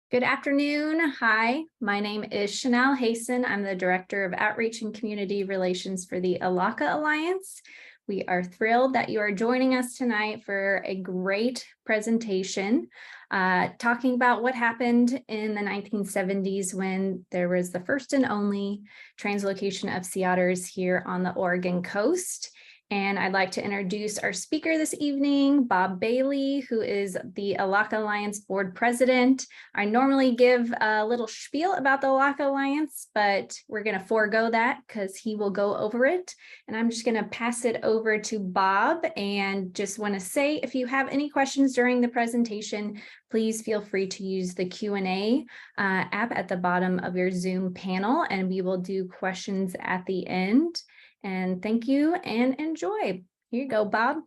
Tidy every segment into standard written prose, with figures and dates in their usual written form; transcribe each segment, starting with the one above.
Good afternoon. Hi, my name is Chanel Hayson. I'm the Director of Outreach and Community Relations for the Elakha Alliance. We are thrilled that you are joining us tonight for a great presentation talking about what happened in the 1970s when there was the first and only translocation of sea otters here on the Oregon coast. And I'd like to introduce our speaker this evening, Bob Bailey, who is the Elakha Alliance Board President. I normally give a little spiel about the Elakha Alliance, but we're going to forego that because he will go over it. And I'm just going to pass it over to Bob and just want to say, if you have any questions during the presentation, please feel free to use the Q&A app at the bottom of your Zoom panel, and we will do questions at the end. And thank you and enjoy. Here you go, Bob.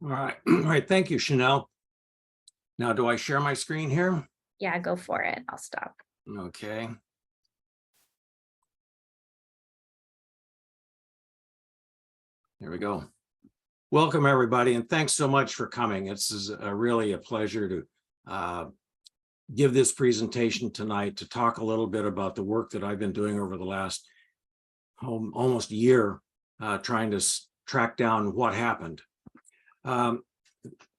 All right. All right. Thank you, Chanel. Now, do I share my screen here? Yeah, go for it. I'll stop. Okay. There we go. Welcome, everybody, and thanks so much for coming. It's really a pleasure to give this presentation tonight to talk a little bit about the work that I've been doing over the last almost year, trying to track down what happened. I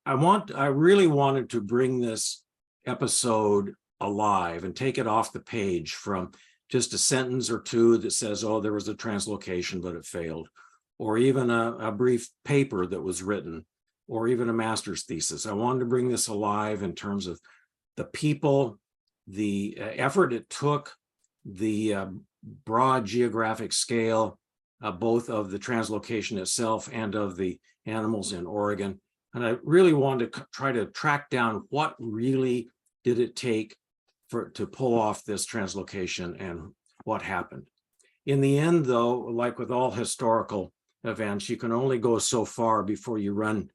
really wanted to bring this episode alive and take it off the page from just a sentence or two that says, oh, there was a translocation, but it failed, or even a brief paper that was written, or even a master's thesis. I wanted to bring this alive in terms of the people, the effort it took, the broad geographic scale, both of the translocation itself and of the animals in Oregon. And I really wanted to try to track down what really did it take to pull off this translocation and what happened. In the end, though, like with all historical events, you can only go so far before you run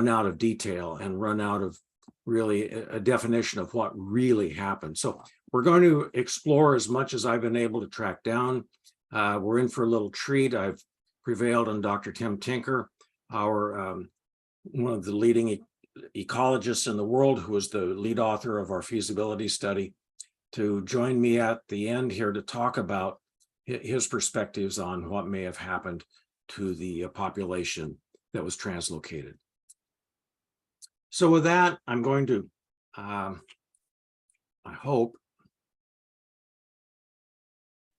out of detail and run out of really a definition of what really happened. So we're going to explore as much as I've been able to track down. We're in for a little treat. I've prevailed on Dr. Tim Tinker, our one of the leading ecologists in the world, who is the lead author of our feasibility study, to join me at the end here to talk about his perspectives on what may have happened to the population that was translocated. So with that, I'm going to, I hope,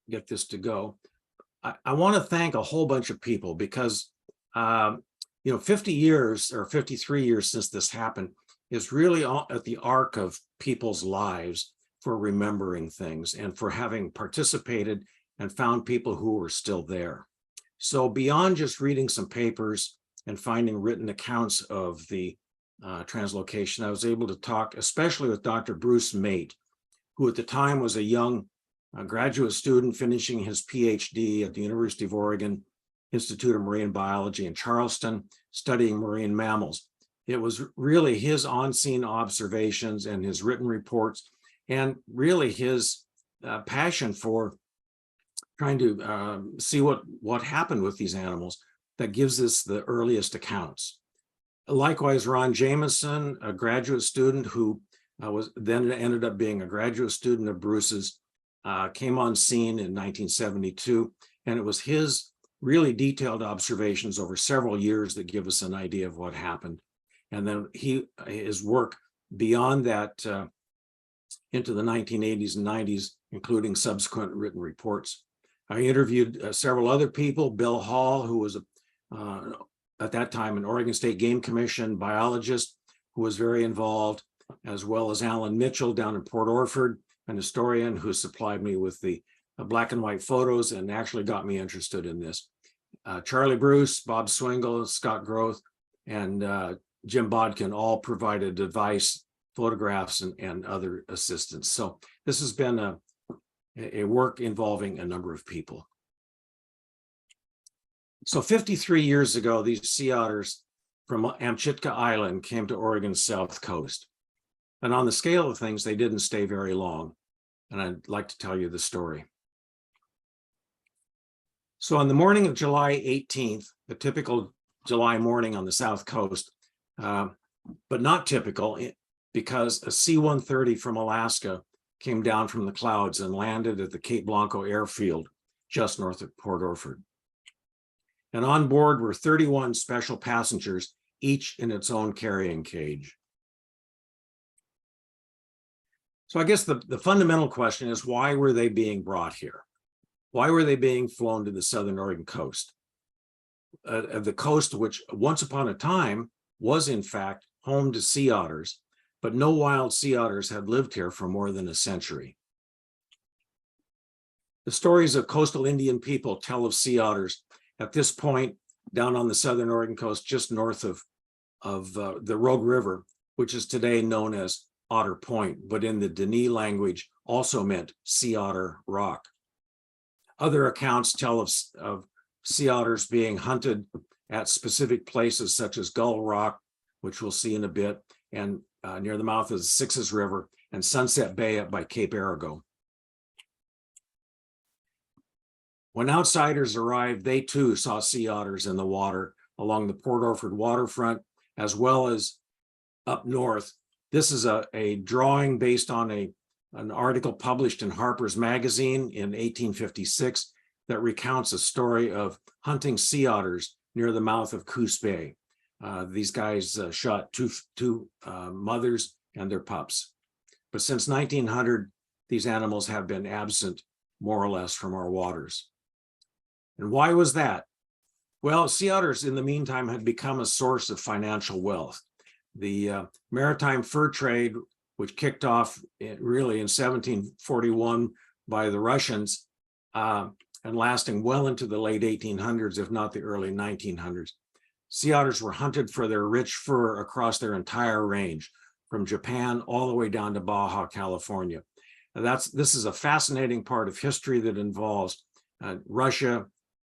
get this to go. I want to thank a whole bunch of people because, 50 years or 53 years since this happened is really at the arc of people's lives for remembering things and for having participated and found people who were still there. So beyond just reading some papers and finding written accounts of the translocation, I was able to talk, especially with Dr. Bruce Mate, who at the time was a young graduate student finishing his PhD at the University of Oregon Institute of Marine Biology in Charleston, studying marine mammals. It was really his on-scene observations and his written reports, and really his passion for trying to see what happened with these animals that gives us the earliest accounts. Likewise, Ron Jameson, a graduate student who was then ended up being a graduate student of Bruce's, came on scene in 1972, and it was his really detailed observations over several years that give us an idea of what happened. And then his work beyond that into the 1980s and 90s, including subsequent written reports. I interviewed several other people, Bill Hall, who was at that time an Oregon State Game Commission biologist who was very involved, as well as Alan Mitchell down in Port Orford, an historian who supplied me with the black and white photos and actually got me interested in this. Charlie Bruce, Bob Swingle, Scott Groth, and Jim Bodkin all provided advice, photographs, and other assistance. So this has been a work involving a number of people. So 53 years ago, these sea otters from Amchitka Island came to Oregon's south coast. And on the scale of things, they didn't stay very long. And I'd like to tell you the story. So on the morning of July 18th, the typical July morning on the south coast, but not typical because a C-130 from Alaska came down from the clouds and landed at the Cape Blanco airfield just north of Port Orford. And on board were 31 special passengers, each in its own carrying cage. So I guess the fundamental question is, why were they being brought here? Why were they being flown to the southern Oregon coast? The coast which once upon a time was in fact home to sea otters, but no wild sea otters had lived here for more than a century. The stories of coastal Indian people tell of sea otters at this point down on the southern Oregon coast, just north of the Rogue River, which is today known as Otter Point, but in the Dene language also meant sea otter rock. Other accounts tell of sea otters being hunted at specific places such as Gull Rock, which we'll see in a bit, and near the mouth of the Sixes River, and Sunset Bay up by Cape Arago. When outsiders arrived, they too saw sea otters in the water along the Port Orford waterfront, as well as up north. This is a drawing based on an article published in Harper's Magazine in 1856 that recounts a story of hunting sea otters near the mouth of Coos Bay. These guys shot two mothers and their pups. But since 1900, these animals have been absent more or less from our waters. And why was that? Well, sea otters in the meantime had become a source of financial wealth. The maritime fur trade, which kicked off really in 1741 by the Russians and lasting well into the late 1800s, if not the early 1900s. Sea otters were hunted for their rich fur across their entire range, from Japan all the way down to Baja, California. This is a fascinating part of history that involves Russia,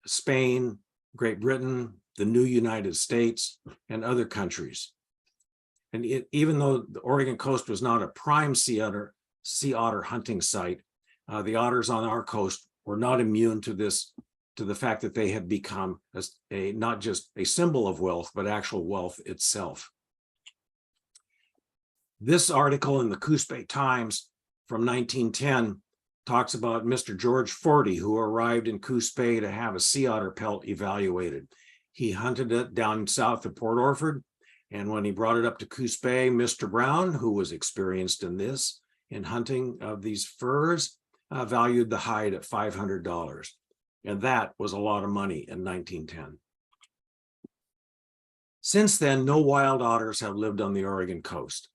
Spain, Great Britain, the new United States, and other countries. And even though the Oregon coast was not a prime sea otter hunting site, the otters on our coast were not immune to the fact that they had become not just a symbol of wealth, but actual wealth itself. This article in the Coos Bay Times from 1910 talks about Mr. George Forty, who arrived in Coos Bay to have a sea otter pelt evaluated. He hunted it down south of Port Orford, and when he brought it up to Coos Bay, Mr. Brown, who was experienced in hunting of these furs, valued the hide at $500. And that was a lot of money in 1910. Since then, no wild otters have lived on the Oregon coast.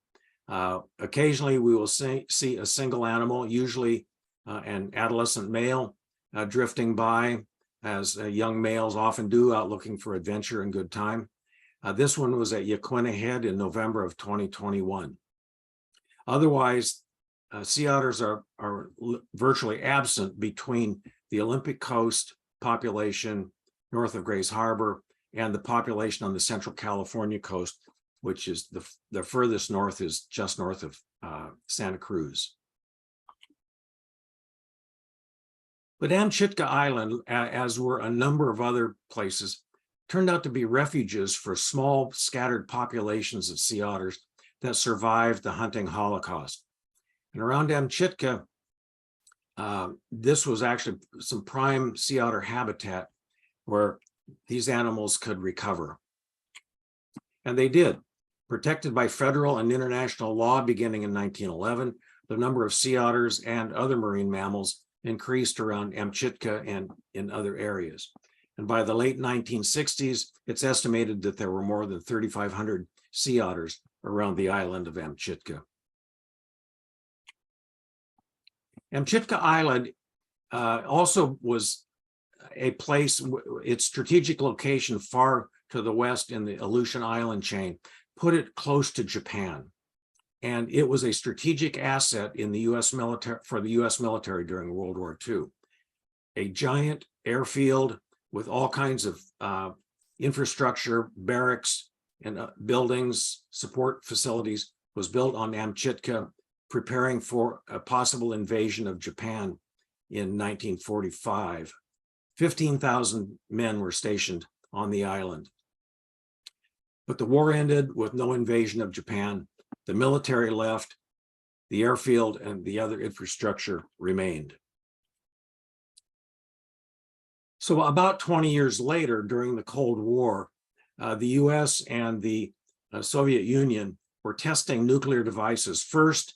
Occasionally, we will see a single animal, usually an adolescent male, drifting by, as young males often do, out looking for adventure and good time. This one was at Yaquina Head in November of 2021. Otherwise, sea otters are virtually absent between the Olympic coast population north of Grays Harbor and the population on the Central California coast, which is the furthest north is just north of Santa Cruz. But Amchitka Island, as were a number of other places, turned out to be refuges for small scattered populations of sea otters that survived the hunting holocaust. And around Amchitka, this was actually some prime sea otter habitat where these animals could recover. And they did. Protected by federal and international law beginning in 1911, the number of sea otters and other marine mammals increased around Amchitka and in other areas. And by the late 1960s, it's estimated that there were more than 3,500 sea otters around the island of Amchitka. Amchitka Island also was a place, its strategic location far to the west in the Aleutian Island chain, put it close to Japan. And it was a strategic asset in the U.S. military, for the U.S. military during World War II. A giant airfield with all kinds of infrastructure, barracks, and buildings, support facilities was built on Amchitka, preparing for a possible invasion of Japan in 1945. 15,000 men were stationed on the island. But the war ended with no invasion of Japan. The military left. the airfield and the other infrastructure remained. So about 20 years later, during the Cold War, the US and the Soviet Union were testing nuclear devices. First,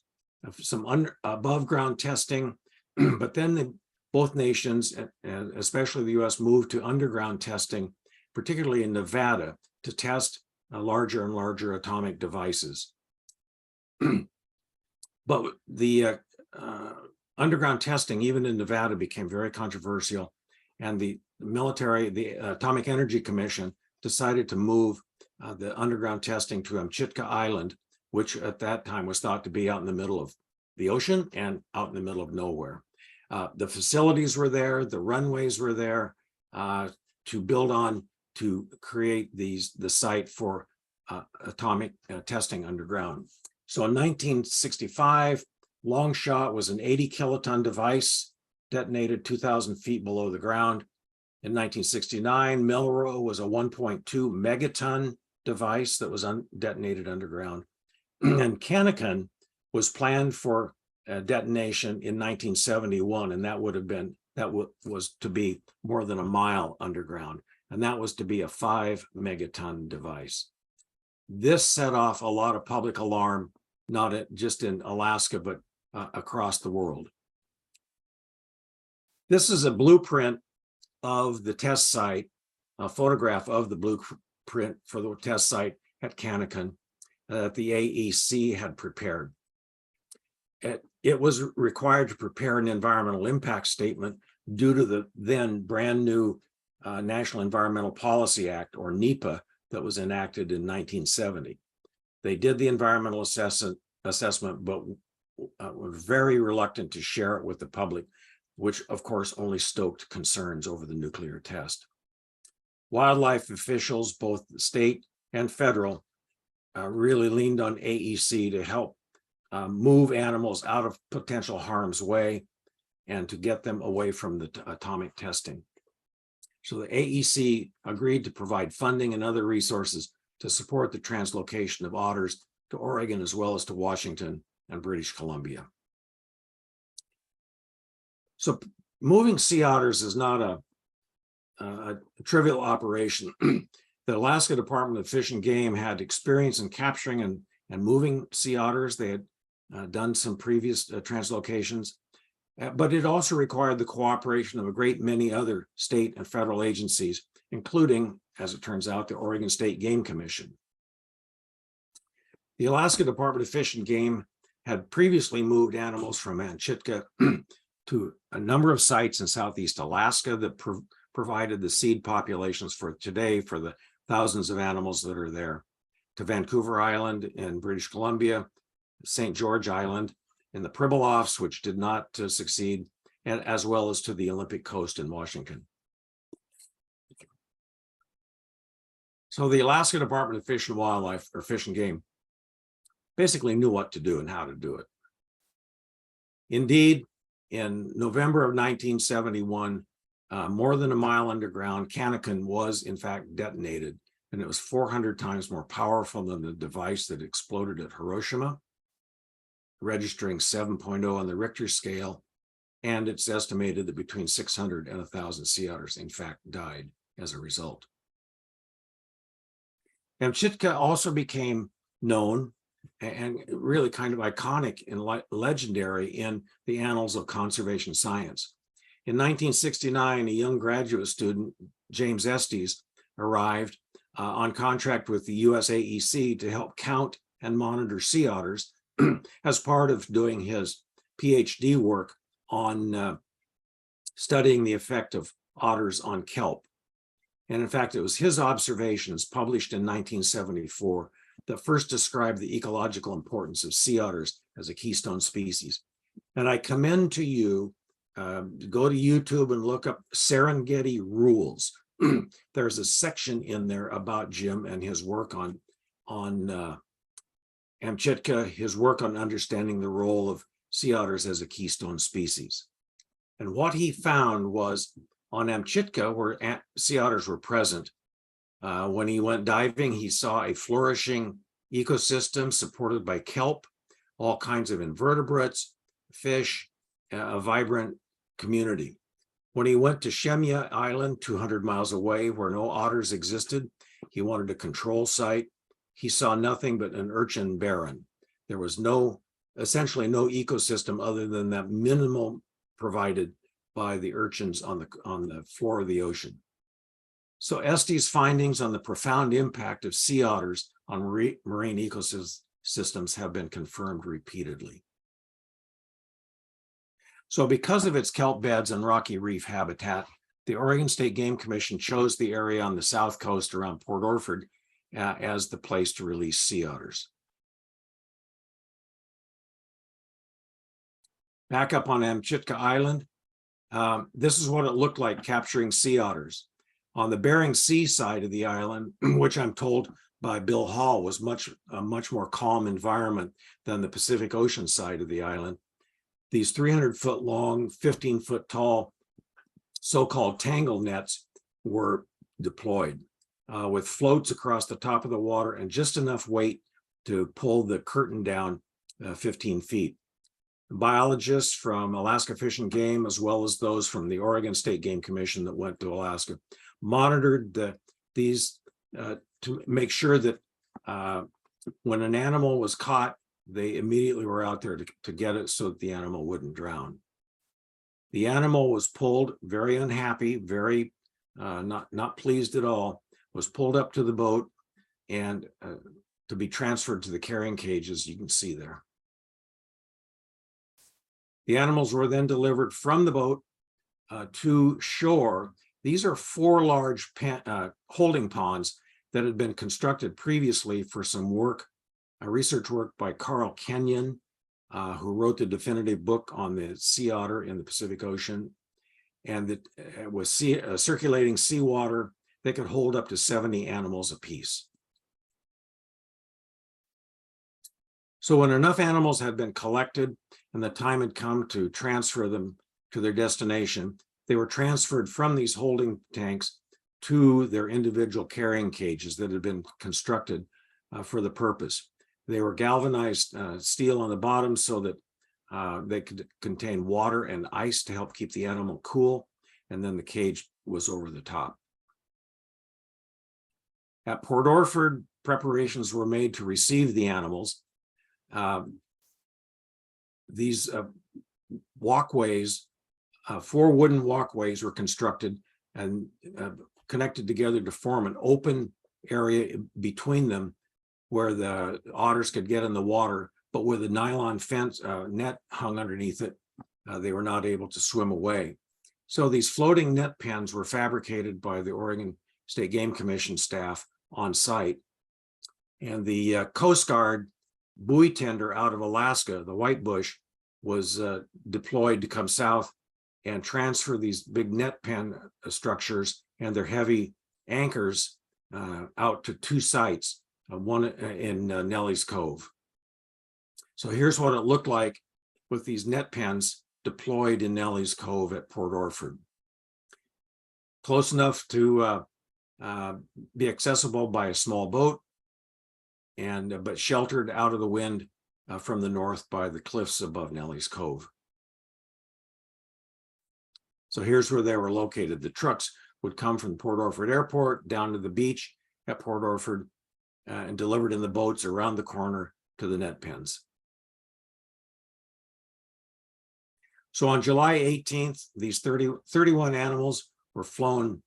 some above ground testing, but then both nations, and especially the US, moved to underground testing, particularly in Nevada, to test larger and larger atomic devices. But the underground testing, even in Nevada, became very controversial, and the Atomic Energy Commission, decided to move the underground testing to Amchitka Island, which at that time was thought to be out in the middle of the ocean and out in the middle of nowhere. The facilities were there, the runways were there to build on to create the site for atomic testing underground. So in 1965, Longshot was an 80 kiloton device detonated 2,000 feet below the ground. In 1969, Melrose was a 1.2 megaton device that was detonated underground. And Canakin was planned for detonation in 1971, and that was to be more than a mile underground, and that was to be a 5 megaton device. This set off a lot of public alarm, not just in Alaska, but across the world. This is a blueprint of the test site, a photograph of the blueprint for the test site at Canakin that the AEC had prepared. It was required to prepare an environmental impact statement due to the then brand new National Environmental Policy Act, or NEPA, that was enacted in 1970. They did the environmental assessment, but were very reluctant to share it with the public, which of course only stoked concerns over the nuclear test. Wildlife officials, both state and federal, really leaned on AEC to help move animals out of potential harm's way and to get them away from the atomic testing. So the AEC agreed to provide funding and other resources to support the translocation of otters to Oregon, as well as to Washington and British Columbia. So moving sea otters is not a trivial operation. The Alaska Department of Fish and Game had experience in capturing and moving sea otters. They had done some previous translocations, but it also required the cooperation of a great many other state and federal agencies, including, as it turns out, the Oregon State Game Commission. The Alaska Department of Fish and Game had previously moved animals from Amchitka to a number of sites in Southeast Alaska that provided the seed populations for today for the thousands of animals that are there, to Vancouver Island in British Columbia, St. George Island, in the Pribilofs, which did not succeed, and as well as to the Olympic Coast in Washington. So the Alaska Department of Fish and Wildlife, or Fish and Game, basically knew what to do and how to do it. Indeed, in November of 1971, more than a mile underground, Canakin was in fact detonated, and it was 400 times more powerful than the device that exploded at Hiroshima, registering 7.0 on the Richter scale, and it's estimated that between 600 and 1,000 sea otters in fact died as a result. Amchitka also became known and really kind of iconic and legendary in the annals of conservation science. In 1969, a young graduate student, James Estes, arrived on contract with the US AEC to help count and monitor sea otters as part of doing his PhD work on studying the effect of otters on kelp. And in fact, it was his observations published in 1974 that first described the ecological importance of sea otters as a keystone species. And I commend to you, go to YouTube and look up Serengeti Rules. There's a section in there about Jim and his work on Amchitka, his work on understanding the role of sea otters as a keystone species. And what he found was on Amchitka, where sea otters were present, when he went diving, he saw a flourishing ecosystem supported by kelp, all kinds of invertebrates, fish, a vibrant community. When he went to Amchitka Island, 200 miles away, where no otters existed, he wanted a control site. He saw nothing but an urchin barren. There was essentially no ecosystem other than that minimal provided by the urchins on the floor of the ocean. So Estes' findings on the profound impact of sea otters on marine ecosystems have been confirmed repeatedly. So because of its kelp beds and rocky reef habitat, the Oregon State Game Commission chose the area on the south coast around Port Orford as the place to release sea otters. Back up on Amchitka Island, this is what it looked like capturing sea otters. On the Bering Sea side of the island, which I'm told by Bill Hall was a much more calm environment than the Pacific Ocean side of the island, these 300-foot long, 15-foot tall, so-called tangle nets were deployed with floats across the top of the water and just enough weight to pull the curtain down 15 feet. Biologists from Alaska Fish and Game, as well as those from the Oregon State Game Commission that went to Alaska, monitored these to make sure that when an animal was caught, they immediately were out there to get it so that the animal wouldn't drown. The animal was pulled, very unhappy, very not pleased at all, was pulled up to the boat and to be transferred to the carrying cages you can see there. The animals were then delivered from the boat to shore. These are 4 large holding ponds that had been constructed previously for some work, research work by Carl Kenyon, who wrote the definitive book on the sea otter in the Pacific Ocean. And that was circulating seawater, they could hold up to 70 animals apiece. So when enough animals had been collected and the time had come to transfer them to their destination, they were transferred from these holding tanks to their individual carrying cages that had been constructed for the purpose. They were galvanized steel on the bottom so that they could contain water and ice to help keep the animal cool, and then the cage was over the top. At Port Orford, preparations were made to receive the animals. These walkways, 4 wooden walkways were constructed and connected together to form an open area between them where the otters could get in the water, but with a nylon fence net hung underneath it, they were not able to swim away. So these floating net pens were fabricated by the Oregon State Game Commission staff on site. And the Coast Guard buoy tender out of Alaska, the Whitebush, was deployed to come south and transfer these big net pen structures and their heavy anchors out to 2 sites, one in Nellie's Cove. So here's what it looked like with these net pens deployed in Nellie's Cove at Port Orford. Close enough to be accessible by a small boat, and but sheltered out of the wind from the north by the cliffs above Nellie's Cove. So here's where they were located. The trucks would come from Port Orford Airport down to the beach at Port Orford and delivered in the boats around the corner to the net pens. So on July 18th, these 31 animals were flown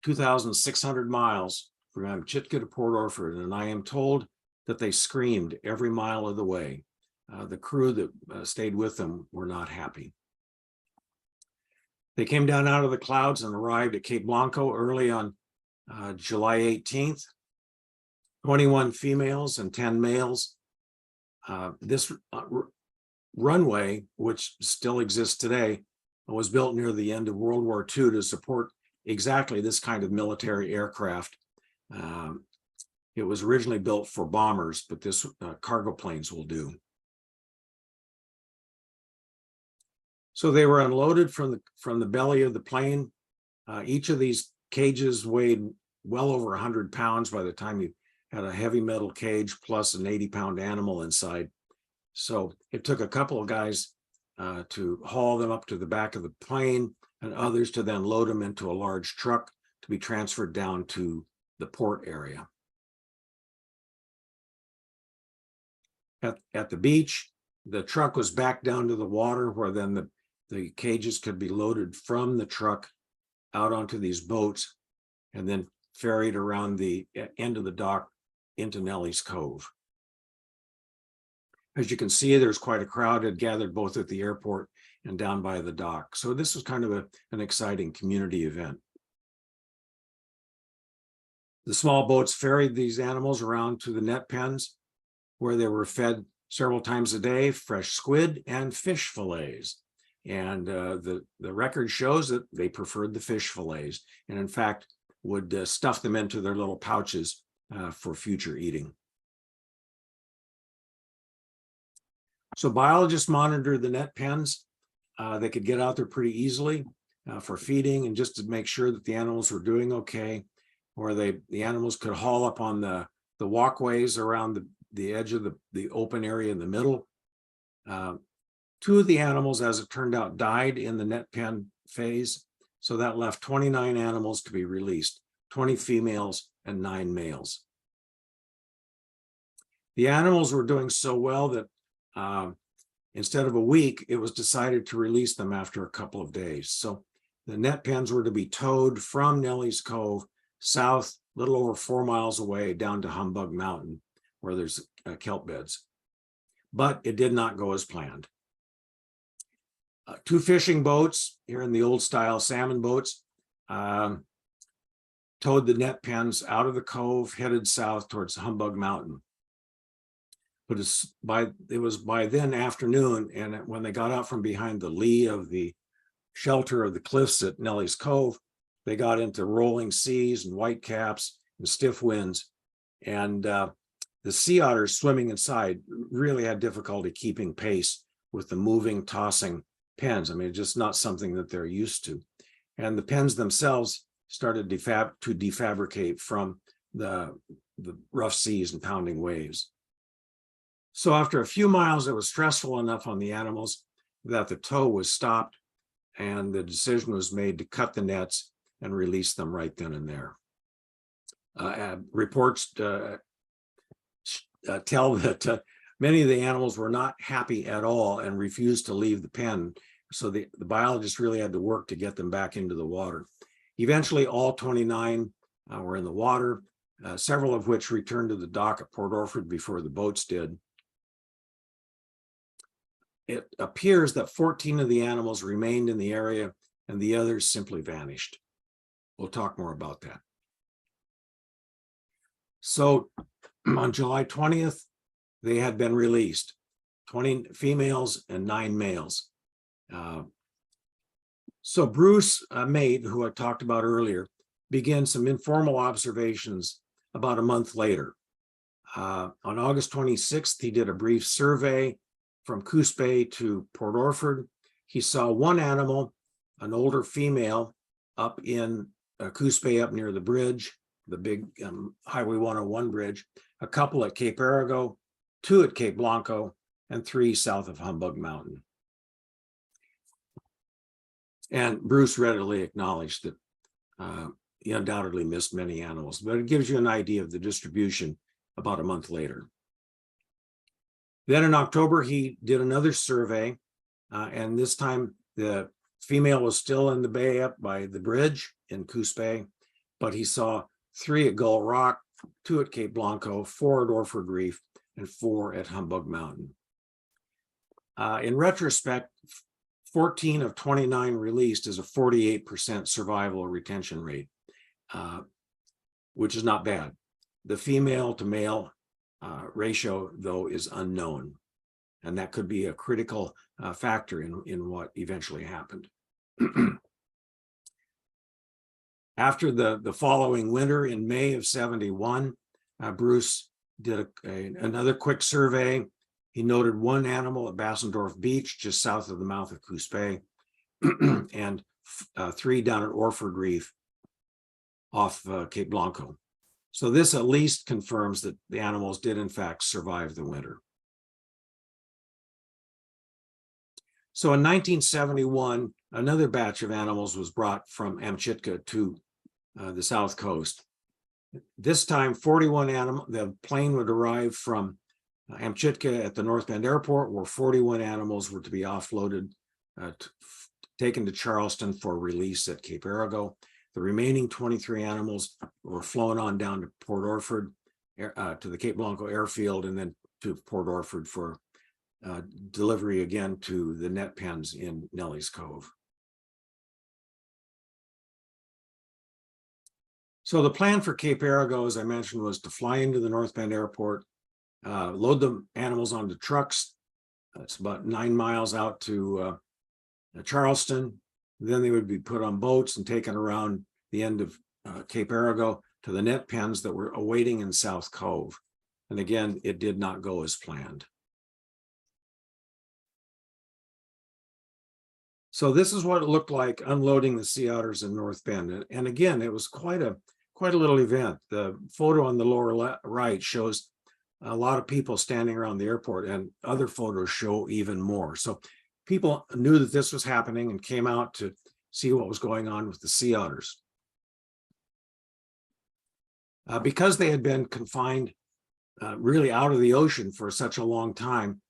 2,600 miles from Amchitka to Port Orford, and I am told that they screamed every mile of the way. The crew that stayed with them were not happy. They came down out of the clouds and arrived at Cape Blanco early on July 18th. 21 females and 10 males. This runway, which still exists today, was built near the end of World War II to support exactly this kind of military aircraft. It was originally built for bombers, but this cargo planes will do. So they were unloaded from the belly of the plane. Each of these cages weighed well over 100 pounds by the time you had a heavy metal cage plus an 80-pound animal inside. So it took a couple of guys to haul them up to the back of the plane, and others to then load them into a large truck to be transferred down to the port area. At the beach, the truck was back down to the water, where then the cages could be loaded from the truck out onto these boats and then ferried around the end of the dock into Nellie's Cove. As you can see, there's quite a crowd had gathered both at the airport and down by the dock. So this was kind of an exciting community event. The small boats ferried these animals around to the net pens, where they were fed several times a day fresh squid and fish fillets. And the record shows that they preferred the fish fillets, and in fact would stuff them into their little pouches for future eating. So biologists monitored the net pens. They could get out there pretty easily for feeding and just to make sure that the animals were doing okay, or the animals could haul up on the walkways around the edge of the open area in the middle. Two of the animals, as it turned out, died in the net pen phase. So that left 29 animals to be released, 20 females and 9 males. The animals were doing so well that instead of a week, it was decided to release them after a couple of days. So the net pens were to be towed from Nellie's Cove south, a little over 4 miles away, down to Humbug Mountain, where there's kelp beds. But it did not go as planned. 2 fishing boats, here in the old style salmon boats, towed the net pens out of the cove, headed south towards Humbug Mountain. But it was by then afternoon, and when they got out from behind the lee of the shelter of the cliffs at Nellie's Cove, they got into rolling seas and whitecaps and stiff winds. And the sea otters swimming inside really had difficulty keeping pace with the moving, tossing pens. I mean, it's just not something that they're used to. And the pens themselves started to defabricate from the rough seas and pounding waves. So after a few miles, it was stressful enough on the animals that the tow was stopped, and the decision was made to cut the nets and release them right then and there. Reports tell that many of the animals were not happy at all and refused to leave the pen. So the biologists really had to work to get them back into the water. Eventually, all 29 were in the water, several of which returned to the dock at Port Orford before the boats did. It appears that 14 of the animals remained in the area and the others simply vanished. We'll talk more about that. So on July 20th, they had been released, 20 females and 9 males. So Bruce, mate, who I talked about earlier, began some informal observations about a month later. On August 26th, he did a brief survey from Coos Bay to Port Orford. He saw 1 animal, an older female, up in Coos Bay, up near the bridge, the big Highway 101 bridge, a couple at Cape Arago, 2 at Cape Blanco, and 3 south of Humbug Mountain. And Bruce readily acknowledged that he undoubtedly missed many animals, but it gives you an idea of the distribution about a month later. Then in October, he did another survey, and this time the female was still in the bay up by the bridge in Coos Bay, but he saw 3 at Gull Rock, 2 at Cape Blanco, 4 at Orford Reef, and 4 at Humbug Mountain. In retrospect, 14 of 29 released is a 48% survival retention rate, which is not bad. The female to male ratio, though, is unknown, and that could be a critical factor in what eventually happened. After the following winter, in May of '71, Bruce did another quick survey. He noted 1 animal at Bassendorf Beach, just south of the mouth of Coos Bay, and 3 down at Orford Reef off Cape Blanco. So this at least confirms that the animals did in fact survive the winter. So in 1971, another batch of animals was brought from Amchitka to the south coast. This time, 41 animals, the plane would arrive from Amchitka at the North Bend Airport, where 41 animals were to be offloaded, taken to Charleston for release at Cape Arago. The remaining 23 animals were flown on down to Port Orford, to the Cape Blanco airfield, and then to Port Orford for delivery again to the net pens in Nelly's Cove. So the plan for Cape Arago, as I mentioned, was to fly into the North Bend Airport, load the animals onto trucks. It's about 9 miles out to Charleston. Then they would be put on boats and taken around the end of Cape Arago to the net pens that were awaiting in South Cove. And again, it did not go as planned. So this is what it looked like unloading the sea otters in North Bend. And again, it was quite a little event. The photo on the lower right shows a lot of people standing around the airport, and other photos show even more. So people knew that this was happening and came out to see what was going on with the sea otters. Because they had been confined really out of the ocean for such a long time,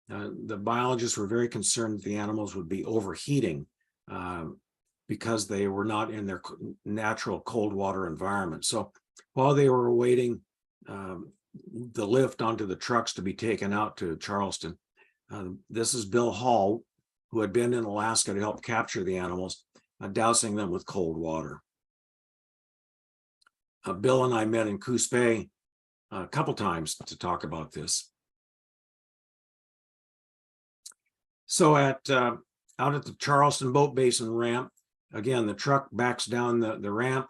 the biologists were very concerned that the animals would be overheating because they were not in their natural cold water environment. So while they were awaiting the lift onto the trucks to be taken out to Charleston, this is Bill Hall, who had been in Alaska to help capture the animals, dousing them with cold water. Bill and I met in Coos Bay a couple times to talk about this. So out at the Charleston Boat Basin ramp, again, the truck backs down the ramp.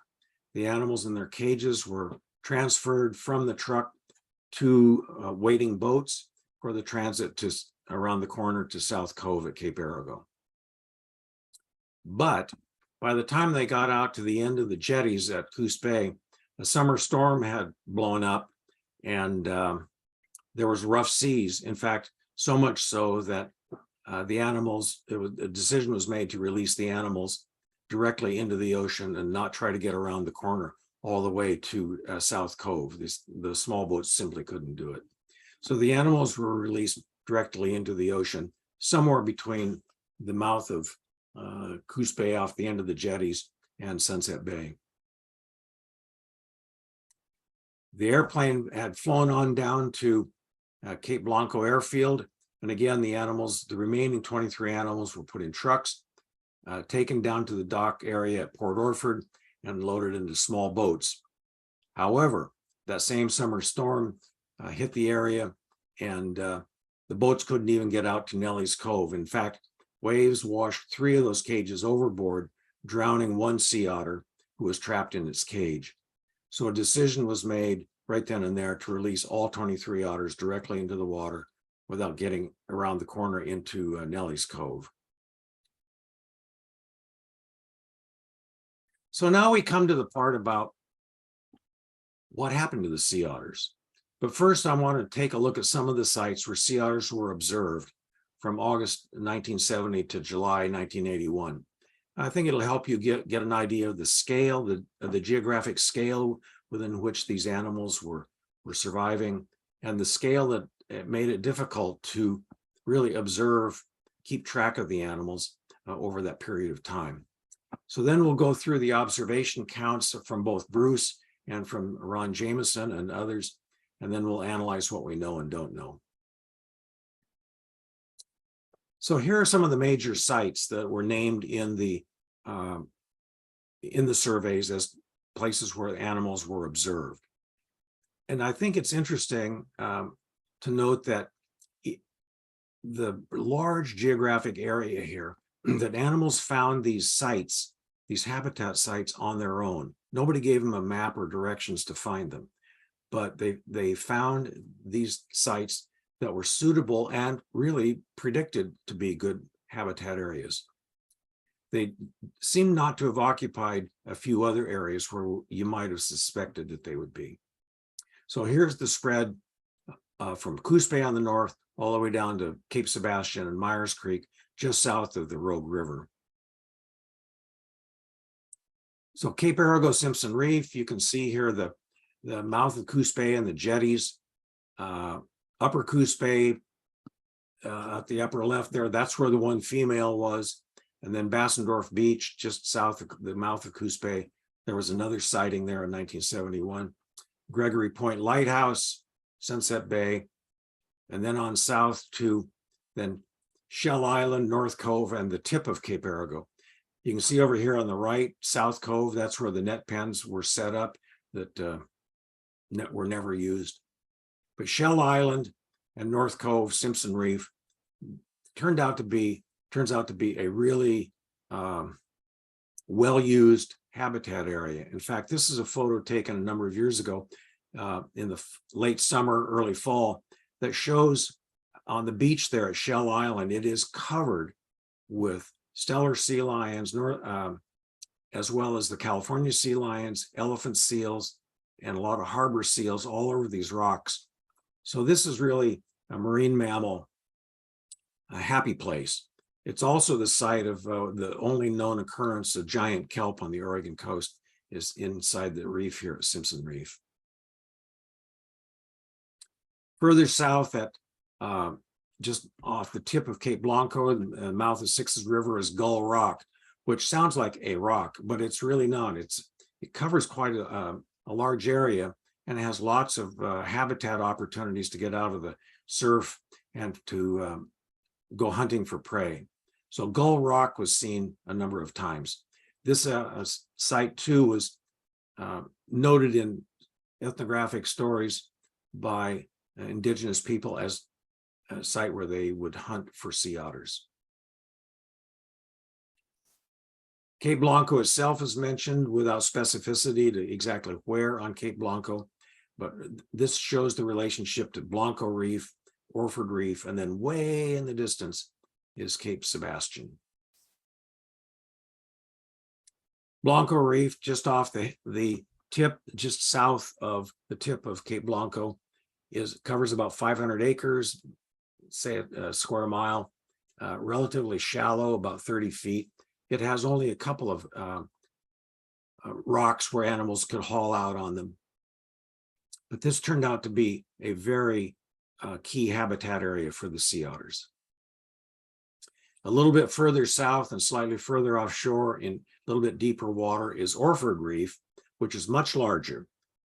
The animals in their cages were transferred from the truck to waiting boats for the transit to around the corner to South Cove at Cape Arago. But by the time they got out to the end of the jetties at Coos Bay, a summer storm had blown up, and there was rough seas. In fact, so much so that the animals, a decision was made to release the animals directly into the ocean and not try to get around the corner all the way to South Cove. The small boats simply couldn't do it. So the animals were released directly into the ocean, somewhere between the mouth of Coos Bay off the end of the jetties and Sunset Bay. The airplane had flown on down to Cape Blanco airfield. And again, the remaining 23 animals were put in trucks, taken down to the dock area at Port Orford and loaded into small boats. However, that same summer storm hit the area, and the boats couldn't even get out to Nelly's Cove. In fact, waves washed 3 of those cages overboard, drowning 1 sea otter who was trapped in its cage. So a decision was made right then and there to release all 23 otters directly into the water without getting around the corner into Nelly's Cove. So now we come to the part about what happened to the sea otters. But first, I want to take a look at some of the sites where sea otters were observed from August 1970 to July 1981. I think it'll help you get an idea of the scale, the geographic scale within which these animals were surviving, and the scale that it made it difficult to really observe, keep track of the animals over that period of time. So then we'll go through the observation counts from both Bruce and from Ron Jameson and others, and then we'll analyze what we know and don't know. So here are some of the major sites that were named in the surveys as places where animals were observed. And I think it's interesting to note that the large geographic area here, that animals found these sites, these habitat sites on their own. Nobody gave them a map or directions to find them, but they found these sites that were suitable and really predicted to be good habitat areas. They seem not to have occupied a few other areas where you might have suspected that they would be. So here's the spread from Coos Bay on the north all the way down to Cape Sebastian and Myers Creek just south of the Rogue River. So Cape Arago, Simpson Reef, you can see here the mouth of Coos Bay and the jetties. Upper Coos Bay, at the upper left there, that's where the one female was. And then Bassendorf Beach, just south of the mouth of Coos Bay, there was another sighting there in 1971. Gregory Point Lighthouse, Sunset Bay, and then on south to then Shell Island, North Cove, and the tip of Cape Arago. You can see over here on the right, South Cove, that's where the net pens were set up that were never used. But Shell Island and North Cove, Simpson Reef, turns out to be a really well-used habitat area. In fact, this is a photo taken a number of years ago in the late summer, early fall, that shows on the beach there at Shell Island, it is covered with stellar sea lions, as well as the California sea lions, elephant seals, and a lot of harbor seals all over these rocks. So this is really a marine mammal, a happy place. It's also the site of the only known occurrence of giant kelp on the Oregon coast is inside the reef here at Simpson Reef. Further south at just off the tip of Cape Blanco and the mouth of Sixes River is Gull Rock, which sounds like a rock, but it's really not. It covers quite a large area and it has lots of habitat opportunities to get out of the surf and to go hunting for prey. So Gull Rock was seen a number of times. This site too was noted in ethnographic stories by indigenous people as a site where they would hunt for sea otters. Cape Blanco itself is mentioned without specificity to exactly where on Cape Blanco, but this shows the relationship to Blanco Reef, Orford Reef, and then way in the distance is Cape Sebastian. Blanco Reef, just off the tip, just south of the tip of Cape Blanco, covers about 500 acres, say a square mile, relatively shallow, about 30 feet. It has only a couple of rocks where animals could haul out on them. But this turned out to be a very key habitat area for the sea otters. A little bit further south and slightly further offshore in a little bit deeper water is Orford Reef, which is much larger.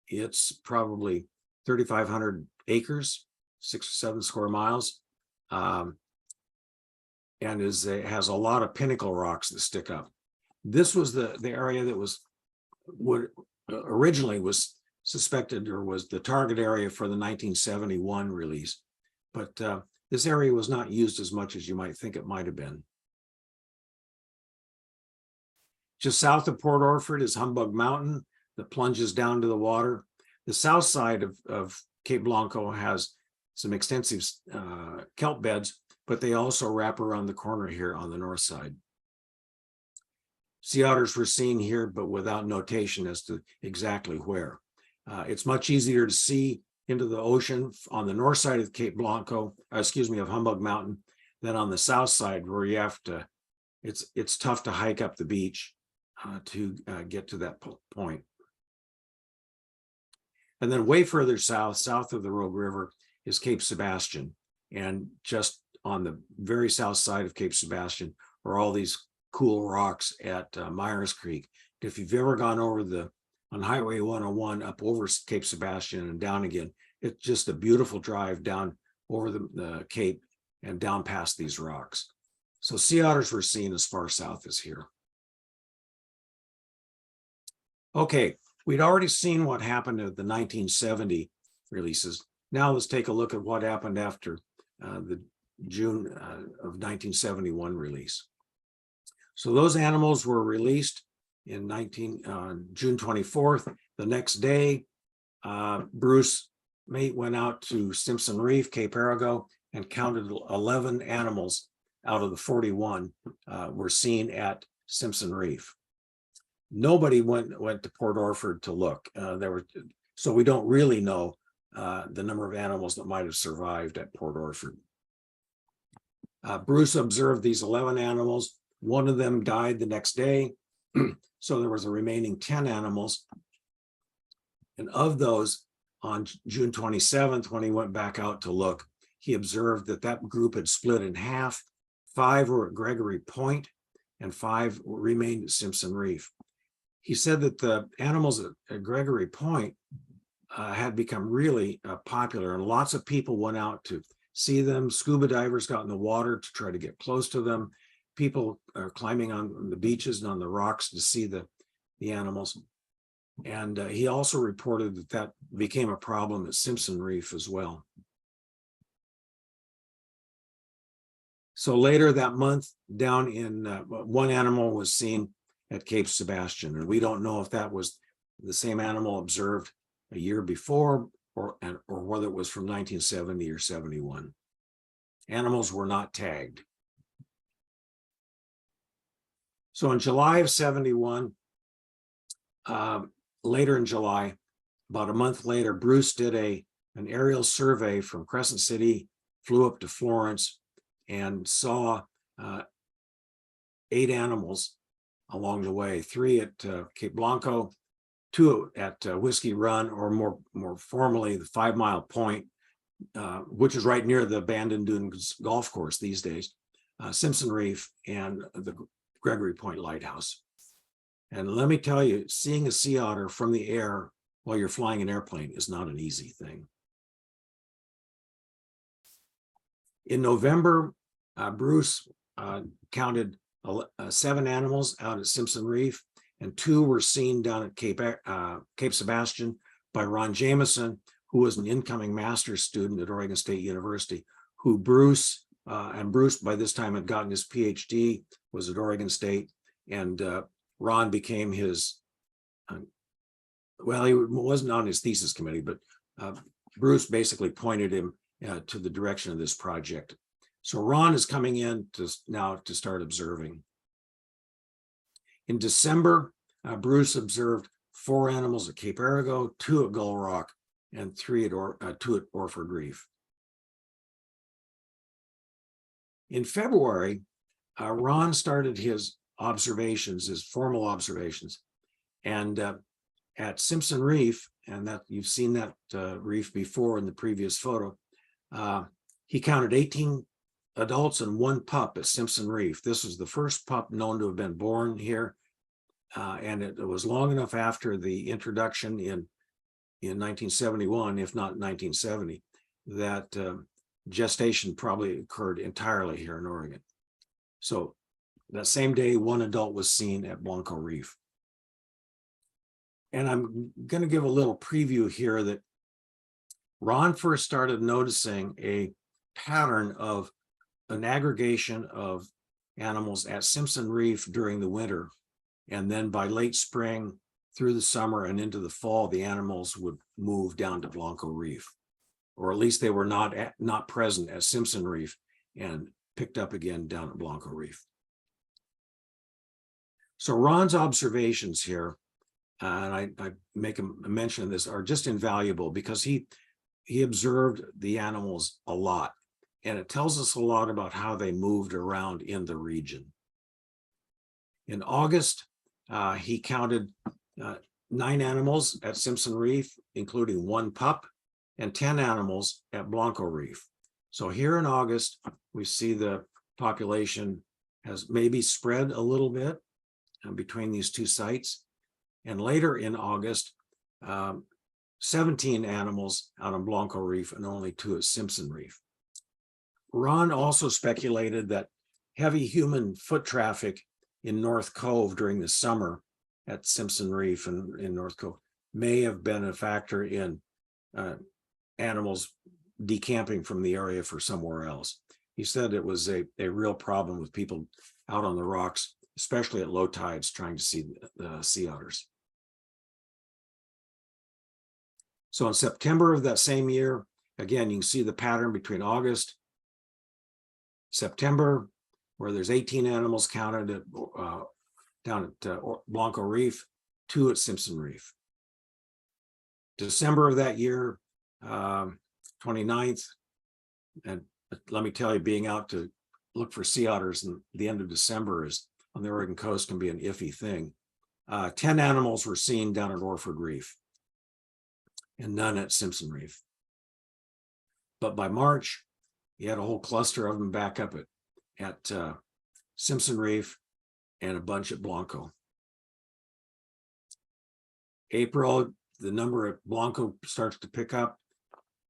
It's probably 3,500 acres, 6 or 7 square miles, and has a lot of pinnacle rocks that stick up. This was the area that originally was suspected or was the target area for the 1971 release, but this area was not used as much as you might think it might have been. Just south of Port Orford is Humbug Mountain that plunges down to the water. The south side of Cape Blanco has some extensive kelp beds, but they also wrap around the corner here on the north side. Sea otters were seen here, but without notation as to exactly where. It's much easier to see into the ocean on the north side of Cape Blanco, of Humbug Mountain, than on the south side where you have to, it's tough to hike up the beach to get to that point. And then way further south of the Rogue River is Cape Sebastian. And just on the very south side of Cape Sebastian are all these cool rocks at Myers Creek. If you've ever gone over on Highway 101 up over Cape Sebastian and down again, it's just a beautiful drive down over the Cape and down past these rocks. So sea otters were seen as far south as here. Okay, we'd already seen what happened at the 1970 releases. Now let's take a look at what happened after the June of 1971 release. So those animals were released in June 24th. The next day, Bruce Mate went out to Simpson Reef, Cape Arago, and counted 11 animals out of the 41 were seen at Simpson Reef. Nobody went to Port Orford to look. So we don't really know the number of animals that might have survived at Port Orford. Bruce observed these 11 animals. One of them died the next day. So there was a remaining 10 animals. And of those, on June 27th, when he went back out to look, he observed that that group had split in half. 5 were at Gregory Point and 5 remained at Simpson Reef. He said that the animals at Gregory Point had become really popular, and lots of people went out to see them. Scuba divers got in the water to try to get close to them. People are climbing on the beaches and on the rocks to see the animals. And he also reported that that became a problem at Simpson Reef as well. So later that month, down in one animal was seen at Cape Sebastian, and we don't know if that was the same animal observed a year before or whether it was from 1970 or 71. Animals were not tagged. So in July of 71, later in July, about a month later, Bruce did an aerial survey from Crescent City, flew up to Florence, and saw 8 animals along the way, 3 at Cape Blanco, 2 at Whiskey Run, or more formally, the 5 Mile Point, which is right near the Abandoned Dunes golf course these days, Simpson Reef, and the Gregory Point Lighthouse. And let me tell you, seeing a sea otter from the air while you're flying an airplane is not an easy thing. In November, Bruce counted 7 animals out at Simpson Reef, and 2 were seen down at Cape Sebastian by Ron Jameson, who was an incoming master's student at Oregon State University, who Bruce by this time had gotten his PhD, was at Oregon State, and Ron became his, well, he wasn't on his thesis committee, but Bruce basically pointed him to the direction of this project. So Ron is coming in now to start observing. In December, Bruce observed 4 animals at Cape Arago, 2 at Gull Rock, and 2 at Orford Reef. In February, Ron started his observations, his formal observations, and at Simpson Reef, and that you've seen that reef before in the previous photo, he counted 18 adults and 1 pup at Simpson Reef. This was the first pup known to have been born here, and it was long enough after the introduction in 1971, if not 1970, that gestation probably occurred entirely here in Oregon. So that same day, 1 adult was seen at Blanco Reef. And I'm going to give a little preview here that Ron first started noticing a pattern of an aggregation of animals at Simpson Reef during the winter. And then by late spring, through the summer and into the fall, the animals would move down to Blanco Reef, or at least they were not present at Simpson Reef and picked up again down at Blanco Reef. So Ron's observations here, and I make a mention of this, are just invaluable because he observed the animals a lot, and it tells us a lot about how they moved around in the region. In August, he counted 9 animals at Simpson Reef, including 1 pup, and 10 animals at Blanco Reef. So here in August, we see the population has maybe spread a little bit between these 2 sites. And later in August, 17 animals out on Blanco Reef and only 2 at Simpson Reef. Ron also speculated that heavy human foot traffic in North Cove during the summer at Simpson Reef and in North Cove may have been a factor in animals decamping from the area for somewhere else. He said it was a real problem with people out on the rocks, especially at low tides, trying to see the sea otters. So in September of that same year, again, you can see the pattern between August, September, where there's 18 animals counted at, down at Blanco Reef, 2 at Simpson Reef. December of that year, 29th, and let me tell you, being out to look for sea otters in the end of December is on the Oregon coast can be an iffy thing. 10 animals were seen down at Orford Reef and none at Simpson Reef. But by March, you had a whole cluster of them back up at Simpson Reef and a bunch at Blanco. April, the number at Blanco starts to pick up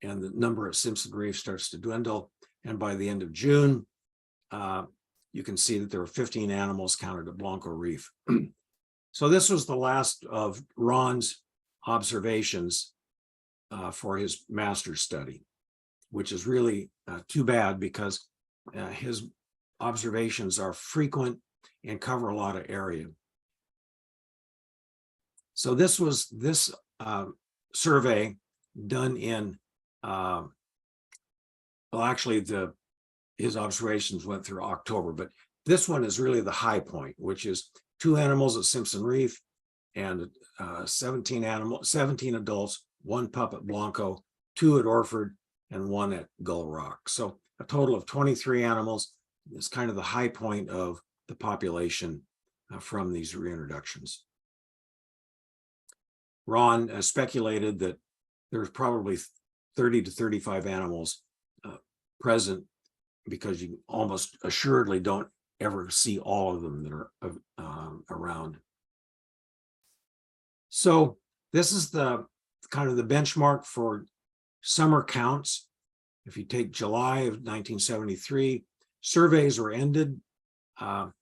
and the number at Simpson Reef starts to dwindle. And by the end of June, you can see that there were 15 animals counted at Blanco Reef. So this was the last of Ron's observations for his master's study, which is really too bad because his observations are frequent and cover a lot of area. So this was survey done in, well, actually his observations went through October, but this one is really the high point, which is 2 animals at Simpson Reef and 17 adults, 1 pup at Blanco, 2 at Orford, and 1 at Gull Rock. So a total of 23 animals is kind of the high point of the population from these reintroductions. Ron speculated that there's probably 30 to 35 animals present because you almost assuredly don't ever see all of them that are around. So this is the kind of the benchmark for summer counts. If you take July of 1973, surveys were ended and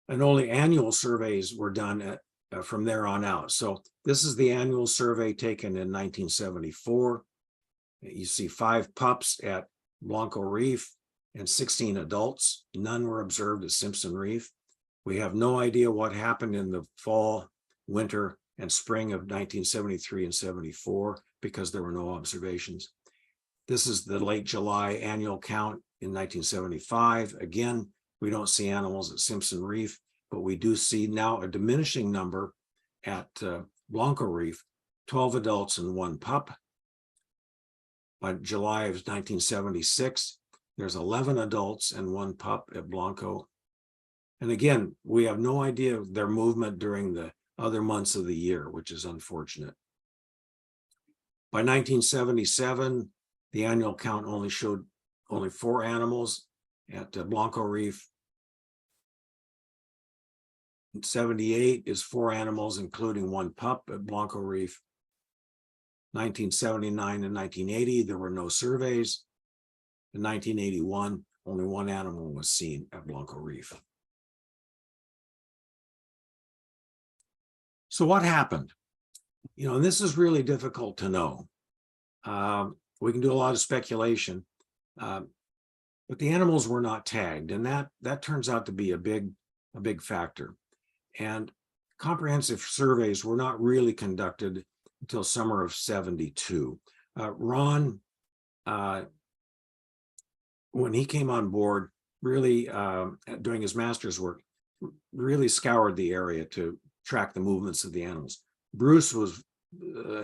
only annual surveys were done from there on out. So this is the annual survey taken in 1974. You see 5 pups at Blanco Reef and 16 adults. None were observed at Simpson Reef. We have no idea what happened in the fall, winter, and spring of 1973 and 74 because there were no observations. This is the late July annual count in 1975. Again, we don't see animals at Simpson Reef, but we do see now a diminishing number at Blanco Reef, 12 adults and 1 pup. By July of 1976, there's 11 adults and 1 pup at Blanco. And again, we have no idea of their movement during the other months of the year, which is unfortunate. By 1977, the annual count only showed 4 animals at Blanco Reef. 78 is 4 animals, including 1 pup at Blanco Reef. 1979 and 1980, there were no surveys. In 1981, only 1 animal was seen at Blanco Reef. So what happened? You know, and this is really difficult to know. We can do a lot of speculation, but the animals were not tagged, and that turns out to be a big factor. And comprehensive surveys were not really conducted until summer of 72. Ron, when he came on board, really doing his master's work, really scoured the area to track the movements of the animals. Bruce was,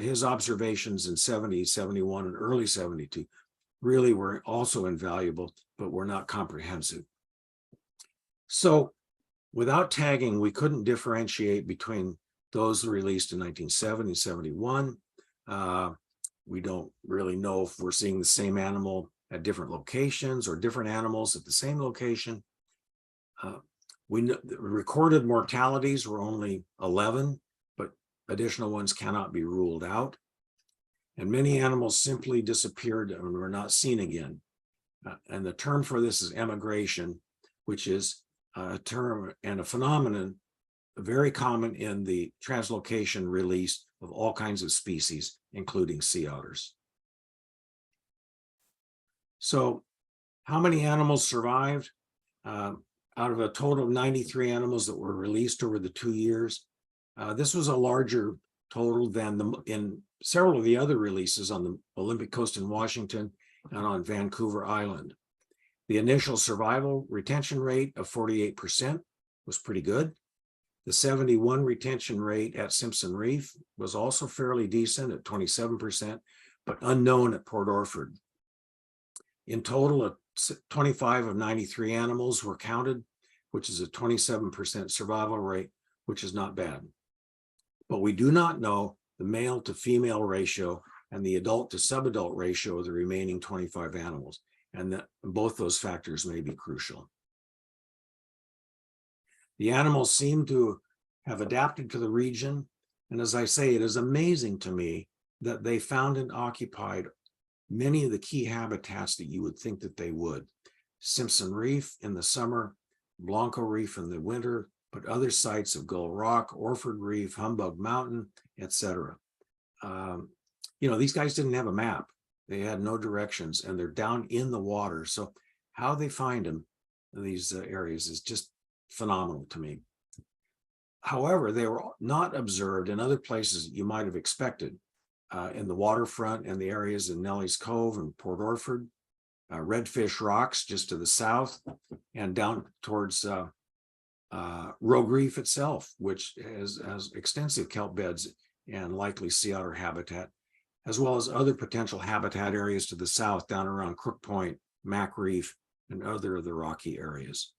his observations in 70, 71, and early 72 really were also invaluable, but were not comprehensive. So without tagging, we couldn't differentiate between those released in 1970, 71. We don't really know if we're seeing the same animal at different locations or different animals at the same location. We know the recorded mortalities were only 11, but additional ones cannot be ruled out. And many animals simply disappeared and were not seen again. And the term for this is emigration, which is a term and a phenomenon very common in the translocation release of all kinds of species, including sea otters. So how many animals survived? Out of a total of 93 animals that were released over the 2 years, this was a larger total than in several of the other releases on the Olympic coast in Washington and on Vancouver Island. The initial survival retention rate of 48% was pretty good. The 71 retention rate at Simpson Reef was also fairly decent at 27%, but unknown at Port Orford. In total, 25 of 93 animals were counted, which is a 27% survival rate, which is not bad. But we do not know the male to female ratio and the adult to subadult ratio of the remaining 25 animals, and that both those factors may be crucial. The animals seem to have adapted to the region, and as I say, it is amazing to me that they found and occupied many of the key habitats that you would think that they would. Simpson Reef in the summer, Blanco Reef in the winter, but other sites of Gull Rock, Orford Reef, Humbug Mountain, etc. You know, these guys didn't have a map. They had no directions, and they're down in the water. So how they find them in these areas is just phenomenal to me. However, they were not observed in other places you might have expected, in the waterfront and the areas in Nellie's Cove and Port Orford, Redfish Rocks just to the south, and down towards Rogue Reef itself, which has extensive kelp beds and likely sea otter habitat, as well as other potential habitat areas to the south down around Crook Point, Mac Reef, and other of the rocky areas.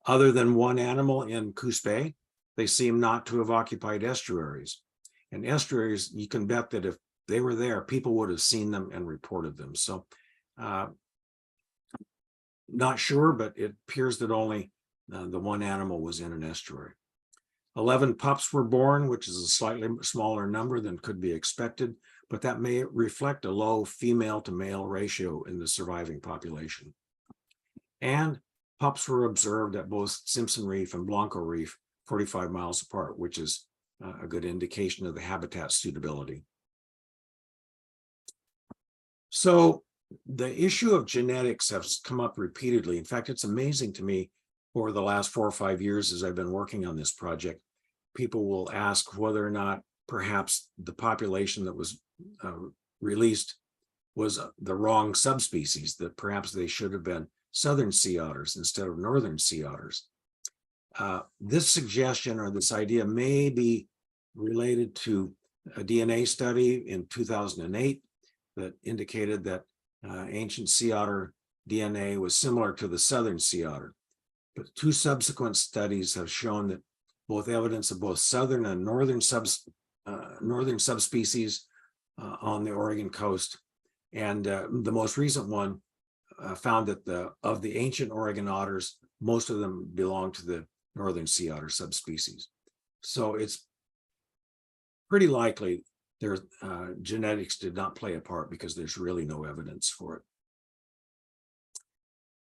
Other than one animal in Coos Bay, they seem not to have occupied estuaries. And estuaries, you can bet that if they were there, people would have seen them and reported them. So not sure, but it appears that only the one animal was in an estuary. 11 pups were born, which is a slightly smaller number than could be expected, but that may reflect a low female to male ratio in the surviving population. And pups were observed at both Simpson Reef and Blanco Reef, 45 miles apart, which is a good indication of the habitat suitability. So the issue of genetics has come up repeatedly. In fact, it's amazing to me over the last 4 or 5 years as I've been working on this project, people will ask whether or not perhaps the population that was released was the wrong subspecies, that perhaps they should have been southern sea otters instead of northern sea otters. This suggestion or this idea may be related to a DNA study in 2008 that indicated that ancient sea otter DNA was similar to the southern sea otter. But 2 subsequent studies have shown that both evidence of both southern and northern subspecies on the Oregon coast, and the most recent one found that of the ancient Oregon otters, most of them belong to the northern sea otter subspecies. So it's pretty likely their genetics did not play a part because there's really no evidence for it.